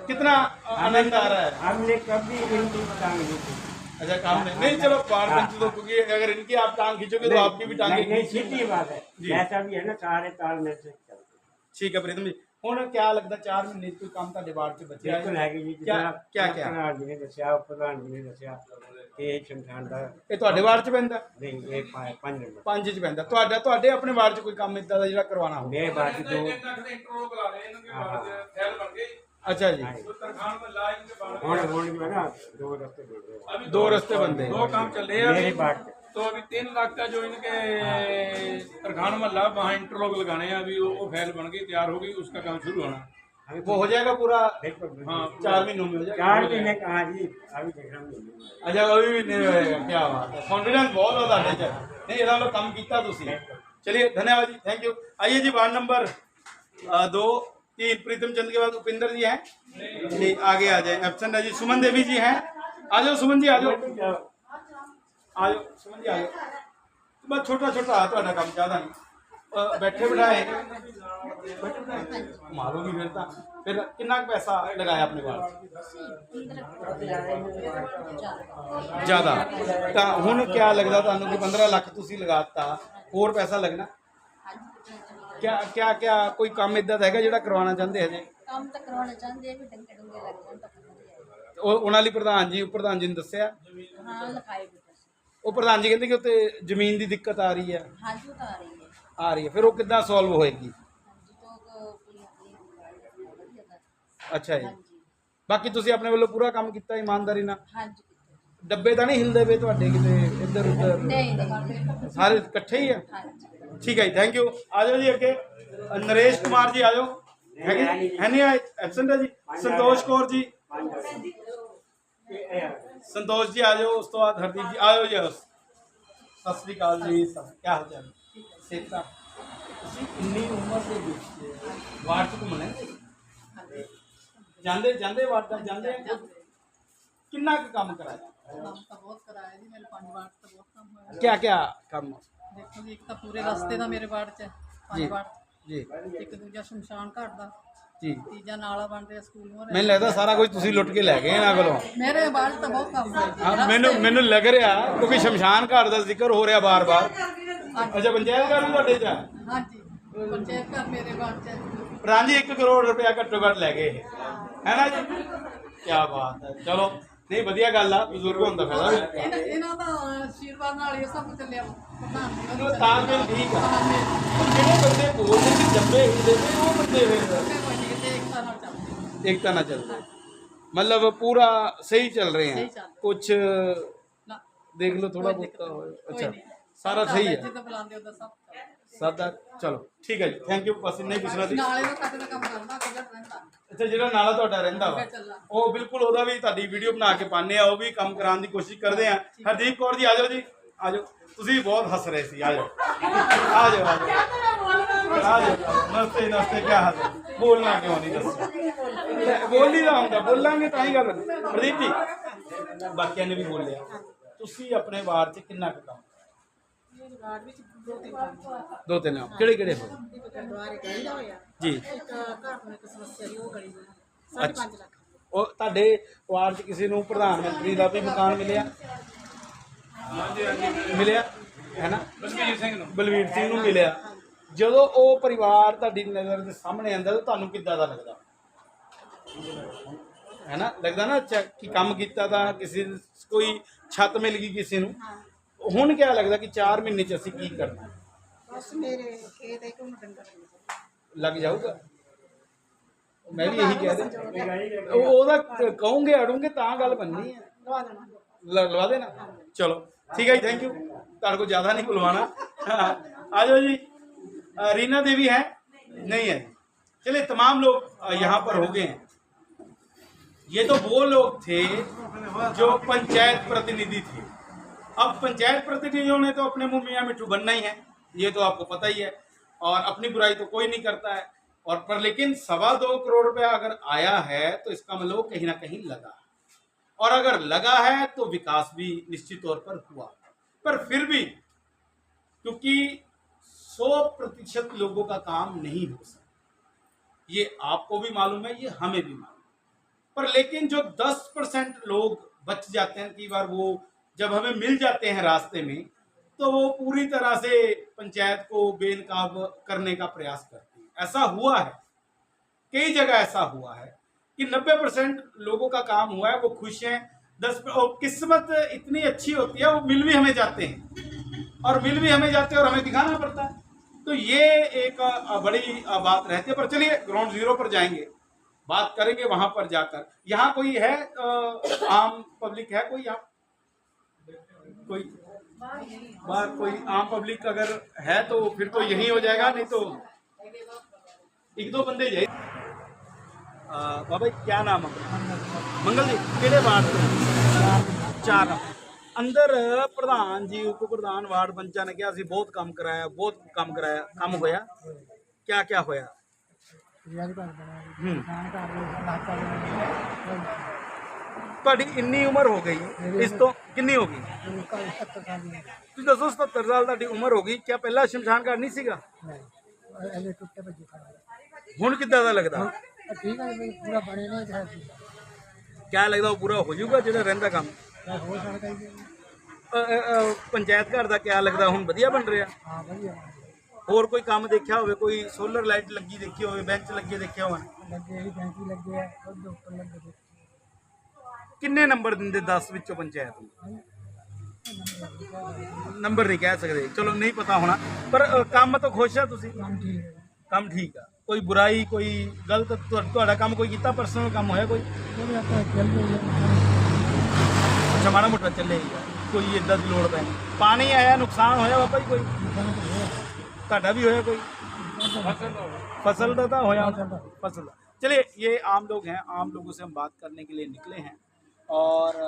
कितना आनंद आ रहा है। हमने कभी इनकी टांग नहीं खींची। अच्छा, काम नहीं, चलो वार्ड पंच तो, क्योंकि अगर इनकी आप टांग खींचोगे तो आपकी भी टांगे नहीं, सीधी बात है, जी। ऐसा भी है ना, सारे ताल में से चलते हैं। ठीक है प्रीतम जी, ਹੁਣ ਕਿਆ ਲੱਗਦਾ 4 ਮਹੀਨੇ 'ਚ ਕੋਈ ਕੰਮ ਤੁਹਾਡੇ ਵਾਰਡ 'ਚ ਬਚਿਆ बिल्कुल ਹੈ? है कि जी, क्या प्रधान जी ने दसिया, प्रधान जी ने दसिया कि शमशान का ਇਹ ਤੁਹਾਡੇ ਵਾਰਡ 'ਚ ਪੈਂਦਾ? नहीं, ये 5 नंबर 5 'ਚ ਪੈਂਦਾ। ਤੁਹਾਡੇ ਆਪਣੇ ਵਾਰਡ 'ਚ ਕੋਈ ਕੰਮ ਇਦਾਂ ਦਾ ਜਿਹੜਾ ਕਰਵਾਉਣਾ ਹੋਵੇ? मेरे बाद 2 अच्छा जी, ਹੁਣ जो है ना 2 रास्ते बोल रहे हैं, 2 रस्ते बनते हैं। 2 काम चल रहे हैं मेरे अभी। बात तो अभी 3 लाख का जो इनके तरखान महल्ला वहाँ इंटरलॉक लगाने हैं, अभी वो फैल बन गई, तैयार हो गई, उसका काम शुरू होना। वो हो जाएगा पूरा? बिल्कुल हाँ, 4 महीनों में हो जाएगा? 4 महीने कहाँ जी, अभी देख रहा हूँ। अच्छा, अभी भी नहीं होएगा? क्या बात है, कॉन्फिडेंस बहुत है ਤੁਹਾਡੇ 'ਚ। नहीं, ਇਹਦਾ ਲੋ ਕੰਮ ਕੀਤਾ ਤੁਸੀਂ। चलिए, धन्यवाद जी, थैंक यू। आइए जी, वार्ड नंबर 2 3 प्रीतम चंद के बाद उपिंदर जी हैं जी, आगे आ जाए। एब्सेंट है जी सुमन देवी जी हैं। आ जाओ सुमन जी, आ जाओ, आ जाओ सुमन जी, आ जाओ। बस छोटा छोटा ਤੁਹਾਡਾ ਕੰਮ ਜ਼ਿਆਦਾ ਨਹੀਂ, ਬੈਠੇ ਬਿਠਾਏ ਮਾਰੋਗੀ ਫਿਰ ਕਿੰਨਾ ਕੁ ਪੈਸਾ ਲਗਾਇਆ ਆਪਣੇ ਵਾਰਡ ਜ਼ਿਆਦਾ? ਤਾਂ ਹੁਣ ਕਿਆ ਲੱਗਦਾ ਤੁਹਾਨੂੰ ਕਿ 15 ਲੱਖ ਤੁਸੀਂ ਲਗਾਤਾ, ਹੋਰ ਪੈਸਾ ਲੱਗਣਾ? क्या कोई काम इदा ਦਾ ਹੈਗਾ ਜਿਹੜਾ ਕਰਵਾਉਣਾ ਚਾਹੁੰਦੇ ਹਜੇ? ਕੰਮ ਤਾਂ ਕਰਾਉਣਾ ਚਾਹੁੰਦੇ ਵੀ ਡੰਗੇ ਡੁੰਗੇ ਲੱਗ ਜਾਣ ਤਾਂ ਵਧੀਆ। ਉਹਨਾਂ ਲਈ ਪ੍ਰਧਾਨ ਜੀ ਨੂੰ ਦੱਸਿਆ? ਹਾਂ, ਲਿਖਾਈ ਵੀ ਦੱਸ। ਉਹ ਪ੍ਰਧਾਨ ਜੀ ਕਹਿੰਦੇ ਕਿ ਉੱਤੇ ਜ਼ਮੀਨ ਦੀ ਦਿੱਕਤ ਆ ਰਹੀ ਹੈ। ਹਾਂਜੀ, ਉਹ ਤਾਂ ਆ ਰਹੀ ਹੈ। ਆ ਰਹੀ ਹੈ, ਫਿਰ ਉਹ ਕਿੱਦਾਂ ਸੋਲਵ ਹੋਏਗੀ? ਹਾਂਜੀ, ਤੋਂ ਕੋਈ ਆਪਣੀ ਵਧੀਆ ਦਾ ਅੱਛਾ ਜੀ, ਹਾਂਜੀ ਬਾਕੀ ਤੁਸੀਂ ਆਪਣੇ ਵੱਲੋਂ ਪੂਰਾ ਕੰਮ ਕੀਤਾ ਇਮਾਨਦਾਰੀ ਨਾਲ। ਹਾਂਜੀ ਡੱਬੇ ਤਾਂ ਨਹੀਂ ਹਿਲਦੇ ਪਏ ਤੁਹਾਡੇ ਕਿਤੇ ਇੱਧਰ ਉੱਧਰ? ਨਹੀਂ ਨਹੀਂ ਸਾਰੇ ਇਕੱਠੇ ਹੀ ਆ। ਹਾਂਜੀ ਠੀਕ ਹੈ ਜੀ, ਥੈਂਕ ਯੂ। ਆ ਜਾਓ ਜੀ ਅੱਗੇ, ਨਰੇਸ਼ ਕੁਮਾਰ ਜੀ ਆ ਜਾਓ। ਹੈ ਨਹੀਂ ਆਏ, ਐਬਸੈਂਟ ਹੈ ਜੀ। ਸੰਤੋਸ਼ ਕੌਰ ਜੀ, ਸੰਤੋਸ਼ ਜੀ ਆ ਜਾਓ। ਉਸ ਤੋਂ ਬਾਅਦ ਹਰਦੀਪ ਜੀ ਆ ਜਾਓ ਜੀ। ਸਤਿ ਸ੍ਰੀ ਅਕਾਲ ਜੀ, ਸਭ ਕੀ ਹਾਲ ਚਾਲ? ਸੇਤਾ ਤੁਸੀਂ ਇੰਨੀ ਉਮਰ ਦੇ ਵਿੱਚ ਵਾਰਡ ਚ ਘੁੰਮਣਾ ਜਾਂਦੇ ਜਾਂਦੇ ਵਾਰਡ ਦਾ ਜਾਂਦੇ ਕਿੰਨਾ ਕੁ ਕੰਮ ਕਰਾਇਆ? ਕੰਮ ਤਾਂ ਬਹੁਤ ਕਰਾਇਆ ਜੀ ਮੇਰੇ 5 ਵਾਰਡ ਤੋਂ ਬਹੁਤ ਕੰਮ ਹੋਇਆ। ਕਿਆ ਕਿਆ ਕੰਮ? ਦੇਖੋ ਜੀ, ਇੱਕ ਤਾਂ ਪੂਰੇ ਰਸਤੇ ਦਾ ਮੇਰੇ ਵਾਰਡ 'ਚ ਜੀ 5 ਵਾਰਡ, ਜੀ ਇੱਕ ਦੂਜਾ ਸ਼ਮਸ਼ਾਨ ਘਾਟ ਦਾ, ਜੀ। ਤੀਜਾ ਨਾਲਾ ਬਣ ਰਿਹਾ ਸਕੂਲ ਮੋਰੇ। ਮੈਨੂੰ ਲੱਗਦਾ ਸਾਰਾ ਕੁਝ ਤੁਸੀਂ ਲੁੱਟ ਕੇ ਲੈ ਗਏ ਇਹਨਾਂ ਕੋਲੋਂ। ਮੇਰੇ ਵਾਰਡ 'ਚ ਤਾਂ ਬਹੁਤ ਕੰਮ ਹੋਇਆ ਜੀ। ਹਾਂ, ਮੈਨੂੰ ਲੱਗ ਰਿਹਾ ਕਿਉਂਕਿ ਸ਼ਮਸ਼ਾਨ ਘਾਟ ਦਾ ਜ਼ਿਕਰ ਹੋ ਰਿਹਾ ਬਾਰ-ਬਾਰ। ਅੱਛਾ, ਪੰਚਾਇਤ ਘਰ ਵੀ ਤੁਹਾਡੇ ਚ ਆ? ਹਾਂਜੀ, ਪੰਚਾਇਤ ਘਰ ਮੇਰੇ ਵਾਰਡ 'ਚ ਹੈ। ਪ੍ਰਾਂ ਜੀ 1 ਕਰੋੜ ਰੁਪਇਆ ਘੱਟੋ ਘੱਟ ਲੈ ਗਏ ਇਹ, ਹੈ ਨਾ ਜੀ? ਕੀ ਬਾਤ ਹੈ। ਚਲੋ ਨਹੀਂ, ਵਧੀਆ ਗੱਲ ਆ, ਬਜ਼ੁਰਗ ਹੋਣ ਦਾ ਫਾਇਦਾ ਵੀ। ਇਹਨਾਂ ਦਾ ਆਸ਼ੀਰਵਾਦ ਨਾਲ ਇਹ ਸਭ ਚੱਲਿਆ ਪ੍ਰਧਾਨ ਜੀ ਚਲੋ ਤਾਂ ਫਿਰ ਠੀਕ ਆ। ਜਿਹੜੇ ਬੰਦੇ ਬੋਲਦੇ ਕਿ ਜੰਬੇ ਹਿੱਲਦੇ ਨੇ ਉਹ ਬੰਦੇ ਫਿਰ एकता ਨਾਲ ਚੱਲਦੇ एकता ना चल रही, मतलब पूरा सही चल रहे हैं। सही चल रहे हैं। कुछ ਨਾ देख लो थोड़ा कोई बहुत दिक्कत नहीं, अच्छा कोई नहीं। सारा सही है। ਜਿੱਦਾਂ ਬੁਲਾਉਂਦੇ ਉਹਦਾ ਸਭ ਚੱਲਦਾ। सादा चलो ठीक है जी, थैंक यू। बस नहीं पूछना ਸੀ। ਨਾਲੇ ਦਾ ਸਾਡੇ ਦਾ ਕੰਮ ਕਰਦਾ ਕਿਹੜਾ ਰਹਿੰਦਾ ਅੱਛਾ, ਜਿਹੜਾ ਨਾਲਾ ਤੁਹਾਡਾ ਰਹਿੰਦਾ ਵਾ ਉਹ ਬਿਲਕੁਲ ਉਹਦਾ ਵੀ ਤੁਹਾਡੀ ਵੀਡੀਓ ਬਣਾ ਕੇ ਪਾਣੇ ਆ, ਉਹ ਵੀ ਕੰਮ ਕਰਾਉਣ ਦੀ ਕੋਸ਼ਿਸ਼ ਕਰਦੇ ਆ। ਹਰਦੀਪ ਕੌਰ ਜੀ ਆ ਜਾਓ ਜੀ, ਆ ਜਾਓ। ਤੁਸੀਂ ਵੀ ਬਹੁਤ ਹੱਸ ਰਹੇ ਸੀ, ਆ ਜਾਓ ਆ ਜਾਓ ਆ ਜਾਓ ਆ ਜਾਓ। ਨਮਸਤੇ ਨਮਸਤੇ, ਕੀ ਹਾਲ ਹੈ? ਬੋਲਣਾ ਕਿਉਂ ਨਹੀਂ ਦੱਸੋ? ਬੋਲੀ ਦਾ ਹੁੰਦਾ, ਬੋਲਾਂਗੇ ਤਾਂ ਹੀ ਗੱਲ। ਪ੍ਰਦੀਪ ਜੀ, ਬਾਕੀਆਂ ਨੇ ਵੀ ਬੋਲਿਆ, ਤੁਸੀਂ ਆਪਣੇ ਵਾਰ 'ਚ ਕਿੰਨਾ ਕੁ ਕੰਮ? ਮੇਰੇ ਵਾਰਡ ਵਿੱਚ 2-3 ਕੰਮ ਦੋ ਤਿੰਨ ਕਿਹੜੇ ਕਿਹੜੇ ਹੋਏ? ਇੱਕ ਗੁਰਦੁਆਰੇ ਗਲੀ ਦਾ ਹੋਇਆ, ਜੀ। ਇੱਕ ਘਰ ਨੂੰ ਇੱਕ ਸਮੱਸਿਆ ਸੀ ਉਹ ਗਲੀ ਦਾ 5.5 ਲੱਖ। ਉਹ ਤੁਹਾਡੇ ਵਾਰਡ 'ਚ ਕਿਸੇ ਨੂੰ ਪ੍ਰਧਾਨ ਮੰਤਰੀ ਦਾ ਵੀ ਮਕਾਨ ਮਿਲਿਆ? ਹਾਂਜੀ ਹਾਂਜੀ, ਮਿਲਿਆ ਹੈ ਨਾ? ਬਲਵੀਰ ਸਿੰਘ ਨੂੰ। ਬਲਵੀਰ ਸਿੰਘ ਨੂੰ ਮਿਲਿਆ। ਜਦੋਂ ਉਹ ਪਰਿਵਾਰ ਤੁਹਾਡੀ ਨਜ਼ਰ ਦੇ ਸਾਹਮਣੇ ਆਉਂਦਾ ਤਾਂ ਤੁਹਾਨੂੰ ਕਿੱਦਾਂ ਦਾ ਲੱਗਦਾ ਹੈ ਨਾ? ਲੱਗਦਾ ਨਾ ਕਿ ਕੰਮ ਕੀਤਾ ਤਾਂ ਕਿਸੇ ਕੋਈ ਛੱਤ ਮਿਲ ਗਈ ਕਿਸੇ ਨੂੰ। ਹੁਣ ਕਿਆ ਲੱਗਦਾ ਕਿ 4 ਮਹੀਨੇ 'ਚ ਅਸੀਂ ਕੀ ਕਰਨਾ? ਬਸ ਮੇਰੇ ਖੇਤ ਇੱਕ ਨੂੰ ਡੰਗਰ ਲੱਗ ਜਾਊਗਾ। ਮੈਂ ਵੀ ਇਹੀ ਕਹਿ ਰਿਹਾ, ਉਹਦਾ ਕਹੋਗੇ ਅੜੂਗੇ ਤਾਂ ਗੱਲ ਬਣਨੀ ਹੈ। ਲਵਾ ਦੇਣਾ। ਲਵਾ ਦੇਣਾ। ਚਲੋ ठीक है जी, थैंक यू। तार को ज़्यादा नहीं खुलवाना। आ जाओ जी। रीना देवी है? नहीं है। चलिए, तमाम लोग यहाँ पर हो गए हैं। ये तो वो लोग थे जो पंचायत प्रतिनिधि थे। अब पंचायत प्रतिनिधियों ने तो अपने मुंह मियाँ मिट्ठू बनना ही है, ये तो आपको पता ही है, और अपनी बुराई तो कोई नहीं करता है। और पर लेकिन 2.25 करोड़ रुपया अगर आया है तो इसका मतलब कहीं ना कहीं लगा, और अगर लगा है तो विकास भी निश्चित तौर पर हुआ। पर फिर भी क्योंकि 100% लोगों का काम नहीं हो सकता, ये आपको भी मालूम है, ये हमें भी मालूम है। पर लेकिन जो 10% लोग बच जाते हैं, कई बार वो जब हमें मिल जाते हैं रास्ते में, तो वो पूरी तरह से पंचायत को बेनकाब करने का प्रयास करते हैं। ऐसा हुआ है, कई जगह ऐसा हुआ है कि 90% लोगों का काम हुआ है, वो खुश हैं। 10 और किस्मत इतनी अच्छी होती है, वो मिल भी हमें जाते हैं, और मिल भी हमें जाते हैं और हमें दिखाना पड़ता है। तो ये एक बड़ी बात रहती है। पर चलिए, ग्राउंड जीरो पर जाएंगे, बात करेंगे वहां पर जाकर। यहाँ कोई है आम पब्लिक है? कोई यहाँ कोई बाहर कोई आम पब्लिक अगर है तो फिर तो यही हो जाएगा, नहीं तो 1-2 बंदे जाए। बाबा जी, क्या नाम है? मंगल जी, किहड़े वार्ड ਤੋਂ? 4 अंदर प्रधान जी, उप प्रधान, वार्ड पंचा ने कहा बहुत काम कराया, बहुत काम कराया। काम होया? क्या क्या होया? ਤੁਹਾਡੀ ਇੰਨੀ ਉਮਰ ਹੋ ਗਈ, ਇਸ ਤੋਂ ਕਿੰਨੀ ਹੋ ਗਈ? ਤੁਸੀਂ ਦੱਸੋ, 77 ਸਾਲ ਤੁਹਾਡੀ ਉਮਰ ਹੋ ਗਈ, ਕਿਆ ਪਹਿਲਾਂ ਸ਼ਮਸ਼ਾਨ ਘਾਟ ਨਹੀਂ ਸੀਗਾ? ਹੁਣ ਕਿੱਦਾਂ ਦਾ ਲੱਗਦਾ? ਠੀਕ ਹੈ ਵੀ ਪੂਰਾ ਬਣੇ ਨੇ ਜਿਹੜਾ ਕਿਆ ਲੱਗਦਾ ਉਹ ਪੂਰਾ ਹੋ ਜਾਊਗਾ ਜਿਹੜਾ ਰਹਿੰਦਾ ਕੰਮ? ਹੋ ਸਕਦਾ ਹੀ ਹੈ। ਪੰਚਾਇਤ ਘਰ ਦਾ ਕਿਆ ਲੱਗਦਾ ਹੁਣ ਵਧੀਆ ਬਣ ਰਿਹਾ? ਹਾਂ ਵਧੀਆ ਹੋਰ ਕੋਈ ਕੰਮ ਦੇਖਿਆ ਹੋਵੇ? ਕੋਈ ਸੋਲਰ ਲਾਈਟ ਲੱਗੀ ਦੇਖੀ ਹੋਵੇ, ਬੈਂਚ ਲੱਗੇ ਦੇਖਿਆ ਹੋਣ? ਲੱਗੇ ਹੀ ਬੈਂਕੀ ਲੱਗੇ ਆ, ਉਹਦੇ ਉੱਪਰ ਲੱਗੇ ਕਿੰਨੇ ਨੰਬਰ ਦਿੰਦੇ 10 ਵਿੱਚੋਂ ਪੰਚਾਇਤ ਨੂੰ? ਨੰਬਰ ਨਹੀਂ ਕਹਿ ਸਕਦੇ, ਚਲੋ ਨਹੀਂ ਪਤਾ ਹੋਣਾ। ਪਰ ਕੰਮ ਤੋਂ ਖੁਸ਼ ਆ ਤੁਸੀਂ? ਕੰਮ ਠੀਕ ਹੈ। ਕੰਮ ਠੀਕ ਆ, ਕੋਈ ਬੁਰਾਈ ਕੋਈ ਗਲਤ ਤੁਹਾਡਾ ਕੰਮ ਕੋਈ ਕੀਤਾ ਪਰਸਨਲ ਕੰਮ ਹੋਇਆ ਕੋਈ ਉਹਦੇ ਆਪਾਂ ਚੱਲ ਗਏ ਅੱਛਾ ਮਾੜਾ ਮੋਟਾ ਚੱਲੇ ਕੋਈ ਇਦਾਂ ਦੀ ਲੋੜ ਪੈ ਪਾਣੀ ਆਇਆ ਨੁਕਸਾਨ ਹੋਇਆ ਬਾਬਾ ਜੀ ਕੋਈ ਤੁਹਾਡਾ भी होया कोई फसल का तो होया फसल का। चलिए ये आम लोग हैं, आम लोगों से हम बात करने के लिए निकले हैं और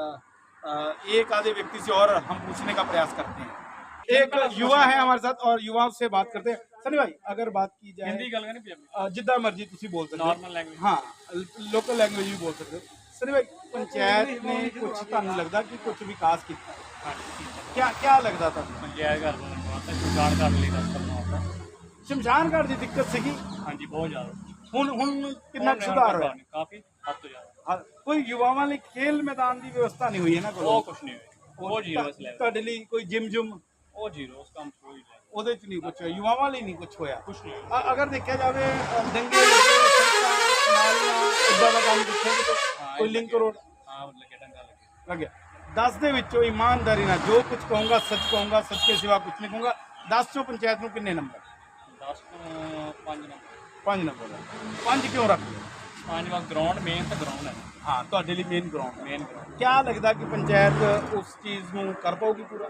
एक आधे व्यक्ति से और हम पूछने का प्रयास करते हैं। एक युवा है हमारे साथ और युवाओं से बात करते हैं। सनी भाई अगर बात की जाए हिंदी गल करनी पंजाबी जिद्दां मर्जी तुसी बोल सकते हो, नॉर्मल लैंग्वेज हाँ लोकल लैंग्वेज भी बोल सकते हो। सनी भाई पंचायत ने कुछ ਤੁਹਾਨੂੰ लगता कि कुछ विकास किया क्या लगता था पंचायत घर शमशान घर ਲਈ ਰਸਤਾ ਬਣਾਉਂਦਾ शमशान घाट की दिक्कत सीगी ਹਾਂਜੀ ਬਹੁਤ ਜ਼ਿਆਦਾ ਹੁਣ ਕਿੰਨਾ ਕੁ ਸੁਧਾਰ ਹੋਇਆ ਕਾਫੀ ਹੱਦ ਤੋਂ ਜ਼ਿਆਦਾ ਹਾਂ, ਕੋਈ ਯੁਵਾਵਾਂ ਲਈ ਖੇਲ ਮੈਦਾਨ ਦੀ ਵਿਵਸਥਾ ਨਹੀਂ ਹੋਈ ਹੈ ਨਾ ਉਹ ਕੋਲ ਕੁਛ ਨਹੀਂ ਹੋਇਆ ਉਹ ਜ਼ੀਰੋ ਇਸ ਲੈਵਲ ਤੁਹਾਡੇ ਲਈ ਕੋਈ ਜਿਮ ਜੁਮ ਉਹ ਜ਼ੀਰੋ ਉਸ ਕੰਮ ਚ ਕੋਈ ਨਹੀਂ ਉਹਦੇ ਚ ਨਹੀਂ ਕੁਝ ਹੋਇਆ, ਯੁਵਾਵਾਂ ਲਈ ਨਹੀਂ ਕੁਝ ਹੋਇਆ। ਕੁਛ ਨਹੀਂ ਹੋਇਆ। ਅਗਰ ਦੇਖਿਆ ਜਾਵੇ ਦੰਗੇ ਲੱਗੇ ਸੜਕਾਂ ਨਾਲੀਆਂ ਇਦਾਂ ਦਾ ਕੰਮ ਦੇਖਿਆ ਕਿਤੇ ਕੋਈ ਲਿੰਕ ਰੋਡ ਹਾਂ ਲੱਗੇ ਡੰਗਾ ਲੱਗੇ ਲੱਗਿਆ 10 ਦੇ ਵਿੱਚੋਂ ਇਮਾਨਦਾਰੀ ਨਾਲ ਜੋ ਕੁਝ ਕਹੂੰਗਾ ਸੱਚ ਕੇ ਸਿਵਾ ਕੁਝ ਨਹੀਂ ਕਹੂੰਗਾ। 10 ਚੋਂ ਪੰਚਾਇਤ ਨੂੰ ਕਿੰਨੇ ਨੰਬਰ 10 ਤੋਂ 5 ਨੰਬਰ 5 ਨੰਬਰ 5 ਕਿਉਂ ਰੱਖਦੇ ਹੋ? 5 ਵਾਰ ਗਰਾਊਂਡ ਮੇਨ ਤਾਂ ਗਰਾਊਂਡ ਹੈ ਹਾਂ ਤੁਹਾਡੇ ਲਈ ਮੇਨ ਗਰਾਊਂਡ ਮੇਨ ਗਰਾਊਂਡ क्या लगता कि पंचायत उस चीज ਨੂੰ कर पाओगी पूरा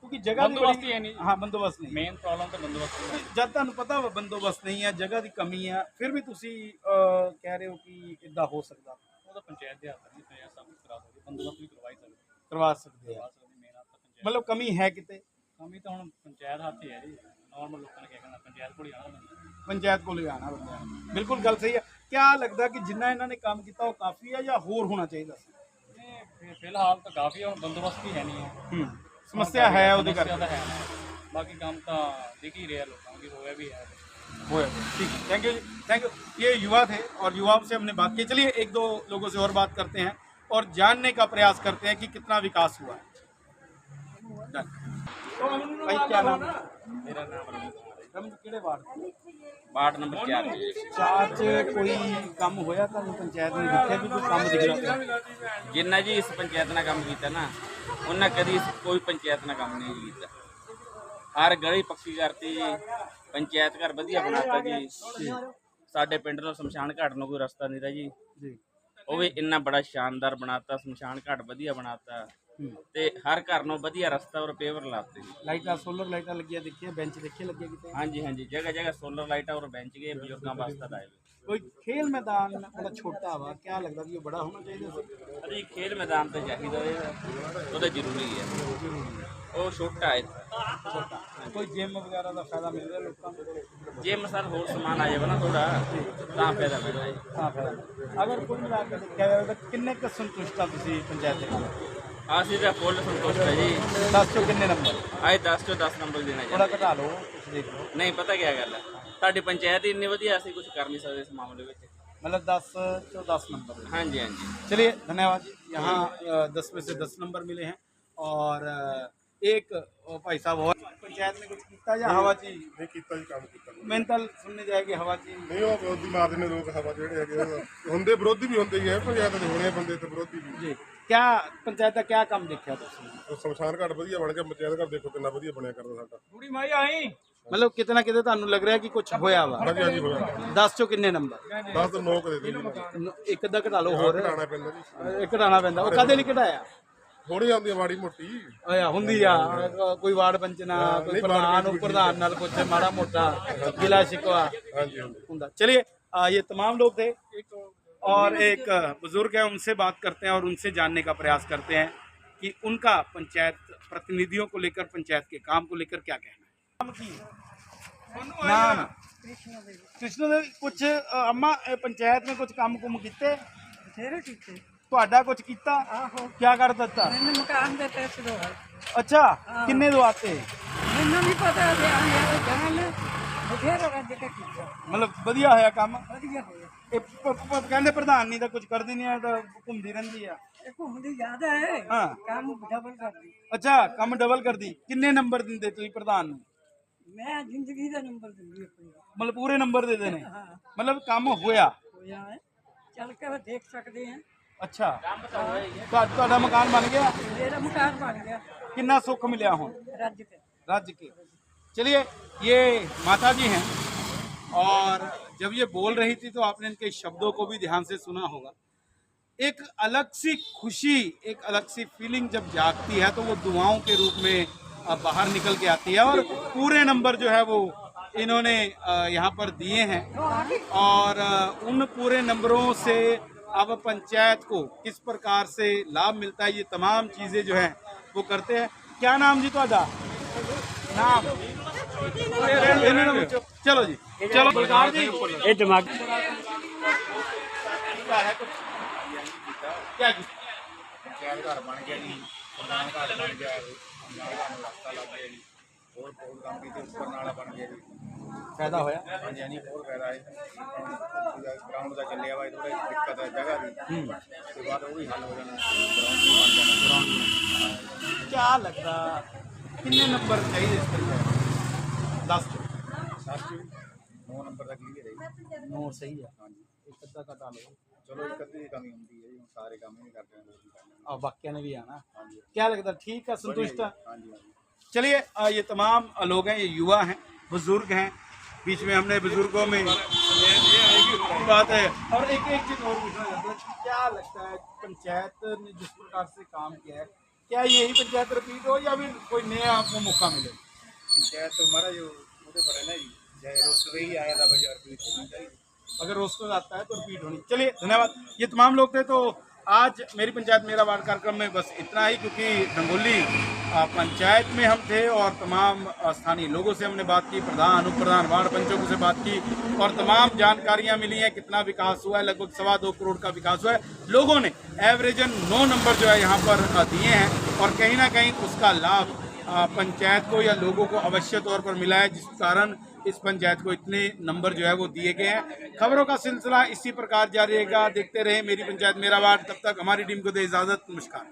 क्योंकि जगह ਦੀ ਬੰਦੋਬਸਤ ਹੀ ਬੜੀ- ਹੈ ਨਹੀਂ। ਹਾਂ ਬੰਦੋਬਸਤ ਨਹੀਂ ਮੇਨ ਪ੍ਰੋਬਲਮ ਤਾਂ ਬੰਦੋਬਸਤ ਦੀ ਹੈ। ਜਦ ਤੁਹਾਨੂੰ ਪਤਾ ਵਾ ਬੰਦੋਬਸਤ ਨਹੀਂ ਹੈ ਜਗ੍ਹਾ ਦੀ ਕਮੀ ਹੈ ਫਿਰ ਵੀ ਤੁਸੀਂ ਕਹਿ ਰਹੇ ਹੋ ਕਿ ਇਦਾਂ ਹੋ ਸਕਦਾ ਉਹ ਤਾਂ ਪੰਚਾਇਤ ਦੇ ਹੱਥ ਨਹੀਂ ਪੰਚਾਇਤ ਸਭ ਕੁਝ ਕਰਾ ਸਕਦੀ ਬੰਦੋਬਸਤ ਵੀ ਕਰਵਾਈ ਸਕਦੀ ਕਰਵਾ ਸਕਦੇ ਆ ਮੇਨ ਹੱਥ ਤਾਂ ਪੰਚਾਇਤ ਮਤਲਬ ਕਮੀ ਹੈ ਕਿਤੇ ਕਮੀ ਤਾਂ ਹੁਣ ਪੰਚਾਇਤ ਹੱਥ ਹੀ ਹੈ ਜੀ ਨਾਰਮਲ ਲੋਕਾਂ ਨੇ ਕੀ ਕਹਿਣਾ ਪੰਚਾਇਤ ਕੋਲ ਹੀ ਆਉਣਾ ਬੰਦਾ ਪੰਚਾਇਤ ਕੋਲ ਆਣਾ ਬੰਦਿਆਂ ਨੂੰ ਬਿਲਕੁਲ ਗੱਲ ਸਹੀ ਹੈ। क्या लगता कि जिन्ना इन्होंने काम किया वो काफ़ी है या होर होना चाहिए ਨਹੀਂ ਫਿਲਹਾਲ ਤਾਂ ਕਾਫੀ ਹੁਣ ਬੰਦੋਬਸਤ ਹੀ ਹੈ ਨਹੀਂ ਹੈ समस्या है ਉਹਦੇ ਸਮੱਸਿਆ ਕਰਕੇ ਤਾਂ ਹੈ ਨਾ। ਬਾਕੀ ਕੰਮ ਤਾਂ ਦਿਖ ਹੀ ਰਿਹਾ ਲੋਕਾਂ ਨੂੰ ਹੋਇਆ ਵੀ ਹੈ वो है ठीक थैंक यू थैंक यू। ये युवा थे और युवाओं से हमने बात की। चलिए एक दो लोगों से और बात करते हैं और जानने का प्रयास करते हैं कि कितना विकास हुआ है। भाई क्या नाम है? ਮੇਰਾ ਨਾਮ ਰਮਨ ਕੁਮਾਰ ਹੈ हम किहड़े वार्ड ਵਾਰਡ ਨੰਬਰ 4 चार च कोई काम होया ਤੁਹਾਨੂੰ ਪੰਚਾਇਤ ਨੇ ਦੇਖਿਆ ਵੀ ਕੋਈ ਕੰਮ ਦਿਖ ਰਿਹਾ ਜਿੰਨਾ ਜੀ ਇਸ ਪੰਚਾਇਤ ਨਾਲ ਕੰਮ ਕੀਤਾ ਨਾ ਉਹਨਾਂ ਕਦੀ ਕੋਈ ਪੰਚਾਇਤ ਨਾਲ ਕੰਮ ਨਹੀਂ ਕੀਤਾ। ਹਰ ਗਲੀ ਪੱਕੀ ਕਰਤੀ ਜੀ, ਪੰਚਾਇਤ ਘਰ ਵਧੀਆ ਬਣਾਤਾ ਜੀ। ਸਾਡੇ ਪਿੰਡ ਨੂੰ ਸ਼ਮਸ਼ਾਨ ਘਾਟ ਨੂੰ ਕੋਈ ਰਸਤਾ ਨਹੀਂ ਰਿਹਾ ਜੀ, ਉਹ ਵੀ ਇੰਨਾ ਬੜਾ ਸ਼ਾਨਦਾਰ ਬਣਾਤਾ। ਸ਼ਮਸ਼ਾਨ ਘਾਟ ਵਧੀਆ ਬਣਾਤਾ ਤੇ ਹਰ ਘਰ ਨੂੰ ਵਧੀਆ ਰਸਤਾ ਔਰ ਪੇਵਰ ਲਾਤੇ ਜੀ। ਲਾਈਟਾਂ ਸੋਲਰ ਲਾਈਟਾਂ ਲੱਗੀਆਂ ਦੇਖੀਆਂ ਬੈਂਚ ਦੇਖੇ ਲੱਗੇ ਕਿਤੇ ਹਾਂਜੀ ਹਾਂਜੀ ਜਗ੍ਹਾ ਜਗ੍ਹਾ ਸੋਲਰ ਲਾਈਟਾਂ ਔਰ ਬੈਂਚ ਗਏ ਬਜ਼ੁਰਗਾਂ ਵਾਸਤੇ ਲਾਏ ਹੋਏ। ਕੋਈ ਖੇਲ ਮੈਦਾਨ ਬੜਾ ਛੋਟਾ ਵਾ ਕਿਆ ਲੱਗਦਾ ਕਿ ਉਹ ਬੜਾ ਹੋਣਾ ਚਾਹੀਦਾ ਸੀ ਅਰੇ ਖੇਡ ਮੈਦਾਨ ਤਾਂ ਚਾਹੀਦਾ ਉਹਦਾ ਜ਼ਰੂਰੀ ਹੈ, ਉਹ ਛੋਟਾ ਹੈ। ਕੋਈ ਜਿਮ ਵਗੈਰਾ ਦਾ ਫਾਇਦਾ ਮਿਲ ਰਿਹਾ ਲੋਕਾਂ ਨੂੰ ਜੇ ਮਸਲ ਹੋਰ ਸਮਾਨ ਆ ਜਾਵੇ ਨਾ ਥੋੜਾ ਤਾਂ ਫਾਇਦਾ ਮਿਲਦਾ ਜੀ। ਹਾਂ ਫਾਇਦਾ ਅਗਰ ਕੋਈ ਮਿਲਾ ਕੇ ਦੇਖਿਆ ਜਾਵੇ ਤਾਂ ਕਿੰਨੇ ਕੁ ਸੰਤੁਸ਼ਟ ਆ ਤੁਸੀਂ ਪੰਚਾਇਤ ਦੇ ਨਾਲ ਅਸੀਂ ਤਾਂ ਫੁੱਲ ਸੰਤੁਸ਼ਟ ਹੈ ਜੀ। 10 ਚੋਂ ਕਿੰਨੇ ਨੰਬਰ ਅੱਜ 10 ਚੋਂ 10 ਨੰਬਰ ਦੇਣਾ ਥੋੜਾ ਚਾਹੀਦਾ। ਘਟਾ ਲਓ ਕੁਝ ਦੇਖ ਲਓ ਨਹੀਂ ਪਤਾ ਕੀ ਗੱਲ ਹੈ, ਸਾਡੀ ਪੰਚਾਇਤ ਹੀ ਇੰਨੀ ਵਧੀਆ, ਅਸੀਂ ਕੁਝ ਕਰ ਨਹੀਂ ਸਕਦੇ ਇਸ ਮਾਮਲੇ ਵਿੱਚ। मतलब 10 चो 10 नंबर ਹਾਂਜੀ ਹਾਂਜੀ चलिए धन्यवाद जी। यहाँ 10 में से 10 नंबर मिले हैं और एक भाई साहब और पंचायत ने कुछ किया या हवा ची ਨਹੀਂ ਕੀਤਾ ਜੀ ਕੰਮ ਕੀਤਾ मैंने तो सुनने जाएगी हवा ची ਨਹੀਂ ਉਹ ਵਿਰੋਧੀ ਮਾਰਦੇ ਨੇ ਲੋਕ ਹਵਾ ਜਿਹੜੇ ਹੈਗੇ ਉਹ ਹੁੰਦੇ ਵਿਰੋਧੀ ਵੀ ਹੁੰਦੇ ਹੀ ਹੈ ਪੰਚਾਇਤ ਦੇ ਹੋਣੇ ਬੰਦੇ ਤੇ ਵਿਰੋਧੀ ਵੀ जी क्या पंचायत का क्या काम देखा तुम ਉਹ ਸ਼ਮਸ਼ਾਨ ਘਾਟ ਵਧੀਆ ਬਣ ਗਿਆ ਪੰਚਾਇਤ ਘਰ ਦੇਖੋ ਕਿੰਨਾ ਵਧੀਆ ਬਣਿਆ ਕਰਦਾ ਸਾਡਾ ਕੁੜੀ ਮਾਈ ਆਈ मतलब कितना कितना ਤੁਹਾਨੂੰ ਲੱਗ ਰਿਹਾ ਕਿ ਕੁਝ ਹੋਇਆ ਵਾ ਹਾਂਜੀ ਹਾਂਜੀ ਹੋਇਆ 10 ਚੋਂ ਕਿੰਨੇ ਨੰਬਰ 10 ਤੋਂ 9 ਕਦੇ ਦੇ ਜੀ ਇੱਕ ਅੱਧਾ ਘਟਾ ਲਓ ਹੋਰ ਘਟਾਉਣਾ ਪੈਂਦਾ ਜੀ ਘਟਾਉਣਾ ਪੈਂਦਾ ਉਹ ਕਦੇ ਨਹੀਂ ਘਟਾਇਆ ਥੋੜੀ ਆਉਂਦੀ ਆ ਮਾੜੀ ਮੋਟੀ ਹੋਇਆ ਹੁੰਦੀ ਆ ਕੋਈ ਵਾਰਡ ਪੰਚ ਨਾਲ ਕੋਈ ਪ੍ਰਧਾਨ ਨਾਲ ਕੁਝ ਮਾੜਾ ਮੋਟਾ ਗਿਲਾ शिकवा ਹਾਂਜੀ ਹਾਂਜੀ ਹੁੰਦਾ। चलिए ये तमाम लोग थे और एक बुजुर्ग है, उनसे बात करते हैं और उनसे जानने का प्रयास करते हैं कि उनका पंचायत प्रतिनिधियों को लेकर पंचायत के काम को लेकर क्या कहना है। नाम कृष्ण देव कुछ अम्मा पंचायत ने कुछ काम कुम किते ਬਥੇਰੇ ਕੀਤੇ ਤੁਹਾਡਾ ਕੁਝ ਕੀਤਾ ਆਹੋ क्या कर ਦਿੱਤਾ ਮੈਨੂੰ ਮਕਾਨ ਦੇ ਪੈਸੇ ਦੋ अच्छा किन्ने दवाते ਮੈਨੂੰ ਨਹੀਂ ਪਤਾ ਤੇ ਆਇਆ ਜਾਨ ਬਥੇਰਾ ਰੱਜ ਕੇ ਕੀਤਾ मतलब ਵਧੀਆ ਹੋਇਆ ਕੰਮ ਵਧੀਆ ਹੋਇਆ ਇਹ ਕਹਿੰਦੇ ਪ੍ਰਧਾਨ ਨਹੀਂ ਤਾਂ ਕੁਝ ਕਰਦੀ ਨਹੀਂ ਆ ਤਾਂ ਘੁੰਮਦੀ ਰਹਿੰਦੀ ਆ ਇਹ ਘੁੰਮਦੀ ਜ਼ਿਆਦਾ ਹੈ ਹਾਂ ਕੰਮ ਡਬਲ ਕਰਦੀ ਅੱਛਾ ਕੰਮ ਡਬਲ ਕਰਦੀ ਕਿੰਨੇ ਨੰਬਰ ਦਿੰਦੇ ਤੁਸੀਂ ਪ੍ਰਧਾਨ ਨੂੰ ਮੈਂ ਜ਼ਿੰਦਗੀ ਦਾ ਨੰਬਰ ਦਿੰਦੀ ਆਪਣੀ ਮਤਲਬ ਪੂਰੇ ਨੰਬਰ ਦੇ ਦੇਣੇ ਹਾਂ ਮਤਲਬ ਕੰਮ ਹੋਇਆ ਹੋਇਆ ਹੈ ਚੱਲ ਕੇ ਦੇਖ ਸਕਦੇ ਹਾਂ ਅੱਛਾ ਤੁਹਾਡਾ ਮਕਾਨ ਬਣ ਗਿਆ ਮੇਰਾ ਮਕਾਨ ਬਣ ਗਿਆ ਕਿੰਨਾ ਸੁੱਖ ਮਿਲਿਆ ਹੁਣ ਰੱਜ ਕੇ राज्य के। चलिए ये माता जी हैं और जब ये बोल रही थी तो आपने इनके शब्दों को भी ध्यान से सुना होगा। एक अलग सी खुशी, एक अलग सी फीलिंग जब जागती है तो वो दुआओं के रूप में बाहर निकल के आती है। और पूरे नंबर जो है वो इन्होंने यहाँ पर दिए हैं और उन पूरे नंबरों से अब पंचायत को किस प्रकार से लाभ मिलता है, ये तमाम चीज़ें जो है वो करते हैं। क्या नाम जी ਤੁਹਾਡਾ? नाम चलो जी, चलो बलकार जी, ये दिमाग क्या है कुछ क्या की पंचायत घर बन गया जी, प्रधान घर बन गया, रास्ता लग गया जी, और बहुत काम की ਉੱਪਰ ਨਾਲਾ ਬਣ ਗਿਆ ਜੀ। फायदा होया? ਹਾਂਜੀ ਹਾਂਜੀ ਬਹੁਤ ਫਾਇਦਾ ਹੈ। ਗਰਾਊਂਡ ਦਾ ਚੱਲਿਆ ਵਾ, ਥੋੜੀ ਦਿੱਕਤ ਹੈ ਜਗ੍ਹਾ ਦੀ, ਤੇ ਬਾਅਦ ਉਹ ਵੀ ਹੱਲ ਹੋ ਜਾਣਾ, ਗਰਾਊਂਡ ਵੀ ਬਣ ਜਾਣਾ। क्या लगता कितने नंबर चाहिए इस पर? 10 9 ਨੰਬਰ ਦਾ ਕਲੀਅਰ ਹੈ ਜੀ। 9 सही है। ਹਾਂਜੀ एक अद्धा घटा लो ਚਲੋ ਇੱਕ ਅੱਧੀ ਦੀ ਕਮੀ ਹੁੰਦੀ ਹੈ ਜੀ, ਹੁਣ ਸਾਰੇ ਕੰਮ ਹੀ ਨਹੀਂ ਕਰਦੇ हैं, लोग भी करते हैं। और बाकिया ने भी आना। ਹਾਂਜੀ क्या लगता ठीक है, संतुष्ट है? ਹਾਂਜੀ ਹਾਂਜੀ। चलिए ये तमाम लोग हैं, ये युवा हैं, बुजुर्ग हैं, बीच में हमने बुजुर्गों में बात है। और एक चीज़ और पूछना चाहता हूँ, क्या लगता है पंचायत ने जिस प्रकार से काम किया है, क्या यही पंचायत रिपीट हो या फिर कोई नया आपको मौका मिले? पंचायत तो हमारा जो ਉਹਦੇ पर है ना जी, चाहे रोज ही आया था बाजार की होनी चाहिए। अगर रोज को आता है तो रिपीट होनी। चलिए धन्यवाद। ये तमाम लोग थे। तो आज मेरी पंचायत मेरा वार्ड कार्यक्रम में बस इतना ही, क्योंकि डंगोली पंचायत में हम थे और तमाम स्थानीय लोगों से हमने बात की, प्रधान उप प्रधान वार्ड पंचों से बात की और तमाम जानकारियां मिली हैं कितना विकास हुआ है। लगभग 2.25 करोड़ का विकास हुआ है। लोगों ने एवरेजन 9 नंबर जो है यहाँ पर दिए हैं और कहीं ना कहीं उसका लाभ पंचायत को या लोगों को अवश्य तौर पर मिला है, जिस कारण इस पंचायत को इतने नंबर जो है वो दिए गए हैं। खबरों का सिलसिला इसी प्रकार जारी रहेगा। देखते रहे मेरी पंचायत मेरा वार्ड। तब तक हमारी टीम को दे इजाजत। नमस्कार।